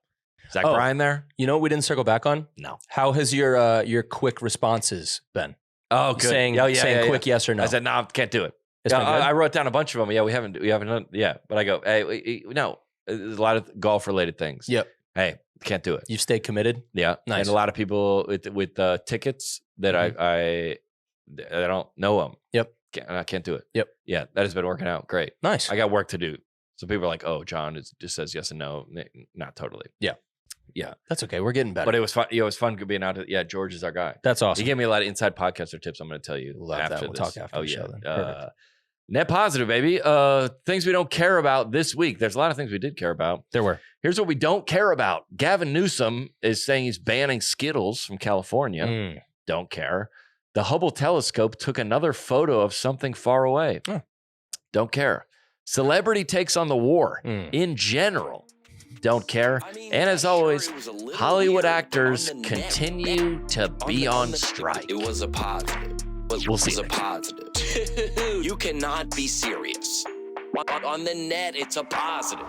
Zach Bryan there? You know what we didn't circle back on? No. How has your quick responses been? Oh, good. Saying quick yes or no. I said, no, can't do it. It's been good? I wrote down a bunch of them. Yeah, we haven't done, yeah. But I go, hey, no, there's a lot of golf related things. Yep. Hey, can't do it. You've stayed committed? Yeah. Nice. And a lot of people with tickets that I don't know them. Yep. I can't do it. Yep. Yeah, that has been working out great. Nice. I got work to do. So people are like, oh, John just says yes and no. Not totally. Yeah. Yeah. That's okay. We're getting better. But it was fun. It was fun being out. George is our guy. That's awesome. He gave me a lot of inside podcaster tips. I'm going to tell you Love after that. We'll this. talk after the show then. Perfect. Net positive, baby. Things we don't care about this week. There's a lot of things we did care about. There were. Here's what we don't care about. Gavin Newsom is saying he's banning Skittles from California. Don't care. The Hubble telescope took another photo of something far away. Don't care. Celebrity takes on the war in general. Don't care. And as always, Hollywood actors continue to be on strike. It was a positive. We'll see. It was a positive. You cannot be serious. On the net, it's a positive.